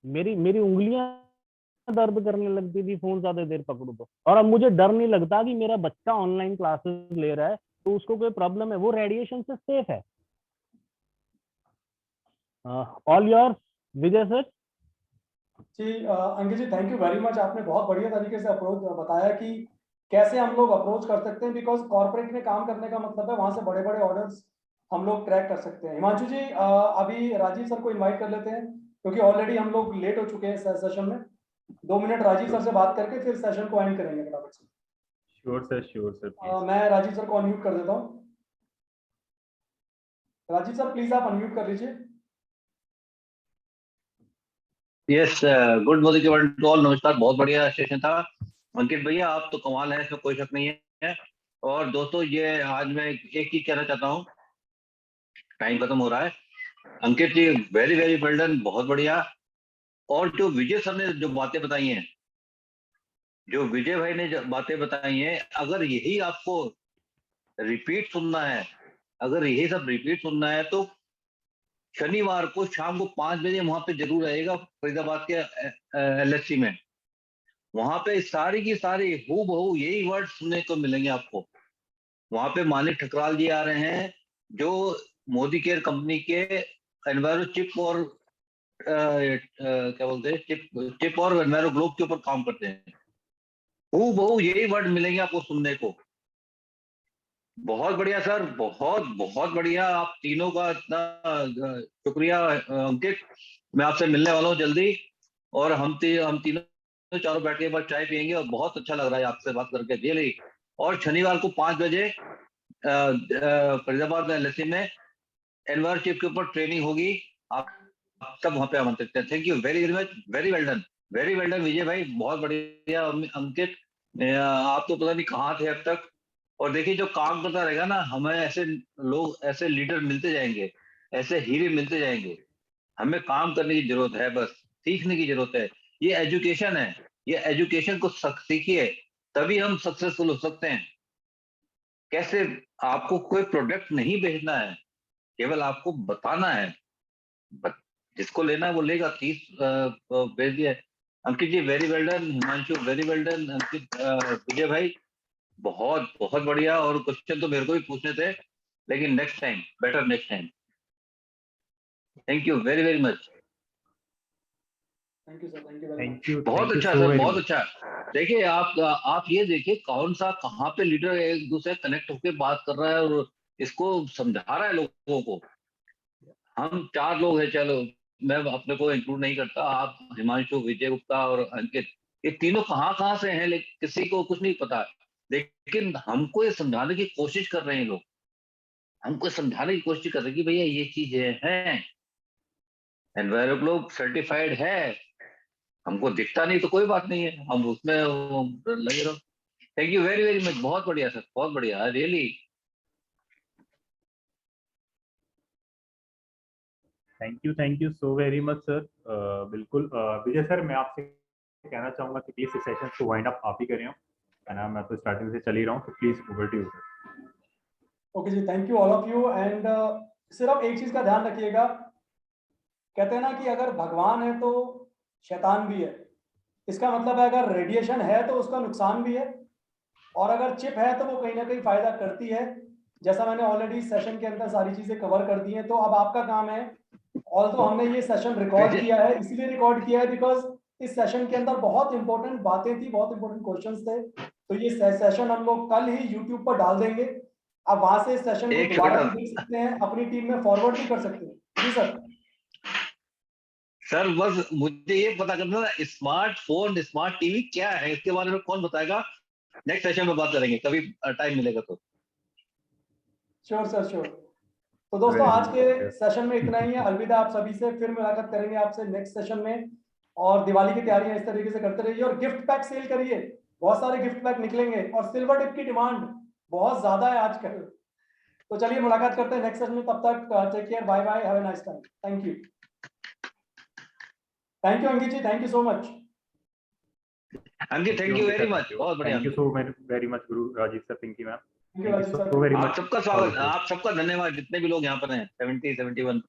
मेरी मेरी उंगलियां दर्द करने लगती थी फोन ज्यादा देर पकड़ू तो। और अब मुझे डर नहीं लगता कि मेरा बच्चा ऑनलाइन क्लासेस ले रहा है तो उसको कोई प्रॉब्लम है, वो रेडिएशन से सेफ है। All yours Vijay sir. जी Ankit ji, thank you very much. आपने बहुत बढ़िया तरीके से अप्रोच बताया कि कैसे हम लोग अप्रोच कर सकते हैं, बिकॉज कॉर्पोरेट में काम करने का मतलब है वहां से बड़े बड़े ऑर्डर्स हम लोग क्रैक कर सकते हैं। हिमांशु जी अभी राजीव सर को इनवाइट कर लेते हैं, क्योंकि ऑलरेडी हम लोग लेट हो चुके हैं सेशन में। 2 मिनट राजीव सर से बात करके फिर सेशन को एंड करेंगे फटाफट से। Sure sir please. मैं राजीव सर को अनम्यूट कर देता हूँ। राजीव सर प्लीज आप अनम्यूट कर लीजिए। Yes, good morning to all. नमस्कार, बहुत बढ़िया सेशन था अंकित भैया, आप तो कमाल है, इसमें कोई शक नहीं है। और दोस्तों ये आज मैं एक चीज कहना चाहता हूँ, टाइम खत्म हो रहा है। अंकित ji very very well done, बहुत बढ़िया। और जो विजय सर ने जो बातें बताई हैं, जो विजय भाई ने जो बातें बताई हैं, अगर यही आपको रिपीट सुनना है, अगर यही सब रिपीट सुनना है तो शनिवार को शाम को 5 बजे वहां पे जरूर आइएगा, फरीदाबाद के LSC में। वहां पे सारी की सारी हूबहू यही वर्ड सुनने को मिलेंगे आपको। वहां पे मानिक ठकराल जी आ रहे हैं, जो मोदी केयर कंपनी के एनवायरो चिप और क्या बोलते हैं, चिप और एनवायरो ग्लोब के ऊपर काम करते हैं। हूबहू यही वर्ड मिलेंगे आपको सुनने को। बहुत बढ़िया सर, बहुत बहुत बढ़िया। आप तीनों का इतना शुक्रिया अंकित। मैं आपसे मिलने वाला हूँ जल्दी, और हम तीनों चारों बैठ के एक बार चाय पियेंगे, और बहुत अच्छा लग रहा है आपसे बात करके रियली। और शनिवार को 5 बजे फरीदाबाद में LSC में एनवायर चिप के ऊपर ट्रेनिंग होगी। आप सब वहां पे आमंत्रित हैं। Thank you very very much, very well done Vijay भाई, बहुत बढ़िया। अंकित आप तो पता नहीं कहाँ थे अब तक। और देखिए जो काम करता रहेगा ना, हमें ऐसे लोग, ऐसे लीडर मिलते जाएंगे, ऐसे हीरे मिलते जाएंगे। हमें काम करने की जरूरत है, बस सीखने की जरूरत है। ये एजुकेशन है, ये एजुकेशन को सीखिए, तभी हम सक्सेसफुल हो सकते हैं। कैसे? आपको कोई प्रोडक्ट नहीं बेचना है, केवल आपको बताना है। जिसको लेना है वो लेगा, 30 बेच दिया। Ankit ji very well done, Himanshu very well done, Ankit Vijay भाई बहुत बहुत बढ़िया। और क्वेश्चन तो मेरे को भी पूछने थे, लेकिन next time better, next time. Thank you very very much. Thank you sir, thank you very much. Thank you बहुत अच्छा सो सर, वेरी बहुत मच। अच्छा। देखिए आप ये देखिए कौन सा कहाँ पे लीडर एक दूसरे कनेक्ट होकर बात कर रहा है और इसको समझा रहा है लोगों को। हम 4 लोग हैं, चलो मैं अपने को इंक्लूड नहीं करता, आप हिमांशु, विजय गुप्ता और अंकित, ये तीनों कहाँ से हैं, लेकिन किसी को कुछ नहीं पता। लेकिन हमको ये समझाने की कोशिश कर रहे हैं लोग, हमको समझाने की कोशिश कर रहे हैं कि भैया ये चीजें हैं, एनवायरो ग्लोब सर्टिफाइड है। हमको दिखता नहीं तो कोई बात नहीं है, हम उसमें लगे रहो। Thank you very very much, बहुत बढ़िया सर, बहुत बढ़िया really. Thank you so very much sir. बिल्कुल विजय सर, मैं आपसे कहना चाहूंगा कि प्लीज इस सेशन को वाइंड अप आप ही करें, है ना? मैं तो स्टार्टिंग से चल ही रहा हूँ, तो please over to you. Okay जी, thank you all of you. And सिर्फ एक चीज का ध्यान रखिएगा, कहते हैं ना कि अगर भगवान है तो शैतान भी है। इसका मतलब है अगर रेडिएशन है तो उसका नुकसान भी है, और अगर चिप है तो वो कहीं ना कहीं फायदा करती है। जैसा मैंने ऑलरेडी सेशन के अंदर सारी चीजें कवर कर दी हैं, तो अब आपका काम है, ऑल्सो हमने ये सेशन रिकॉर्ड किया है, इसीलिए रिकॉर्ड किया है बिकॉज इस सेशन के अंदर बहुत इंपॉर्टेंट बातें थी, बहुत इंपॉर्टेंट क्वेश्चंस थे। तो ये सेशन हम लोग कल ही यूट्यूब पर डाल देंगे। आप वहां से इस सेशन को एक दोबारा छोटा भी देख सकते हैं, अपनी टीम में फॉरवर्ड भी कर सकते हैं। जी सर। सर, बस मुझे ये पता करना था, स्मार्टफोन स्मार्ट टीवी क्या है, इसके बारे में कौन बताएगा? नेक्स्ट सेशन में बात करेंगे, कभी टाइम मिलेगा तो। Sure sir, sure. तो दोस्तों आज के वेरी सेशन में इतना ही है। अलविदा आप सभी से, फिर मुलाकात करेंगे आपसे नेक्स्ट सेशन में। और दिवाली की तैयारियां इस तरीके से करते रहिए, और गिफ्ट पैक सेल करिए, बहुत सारे गिफ्ट पैक निकलेंगे, और सिल्वर टिप की डिमांड बहुत ज्यादा है आजकल। तो चलिए मुलाकात करते हैं नेक्स्ट सेशन में, तब तक take care, bye bye, have a nice time. Thank you Ankit ji, thank you so much. Ankit thank you very much, बहुत बढ़िया thank you Ankit. So very much Guru Rajiv sir, Pinky ma'am, thank you thank Rajiv you sir. So very आप much. सबका स्वागत, आप सबका धन्यवाद, जितने भी लोग यहाँ पर हैं, 70-71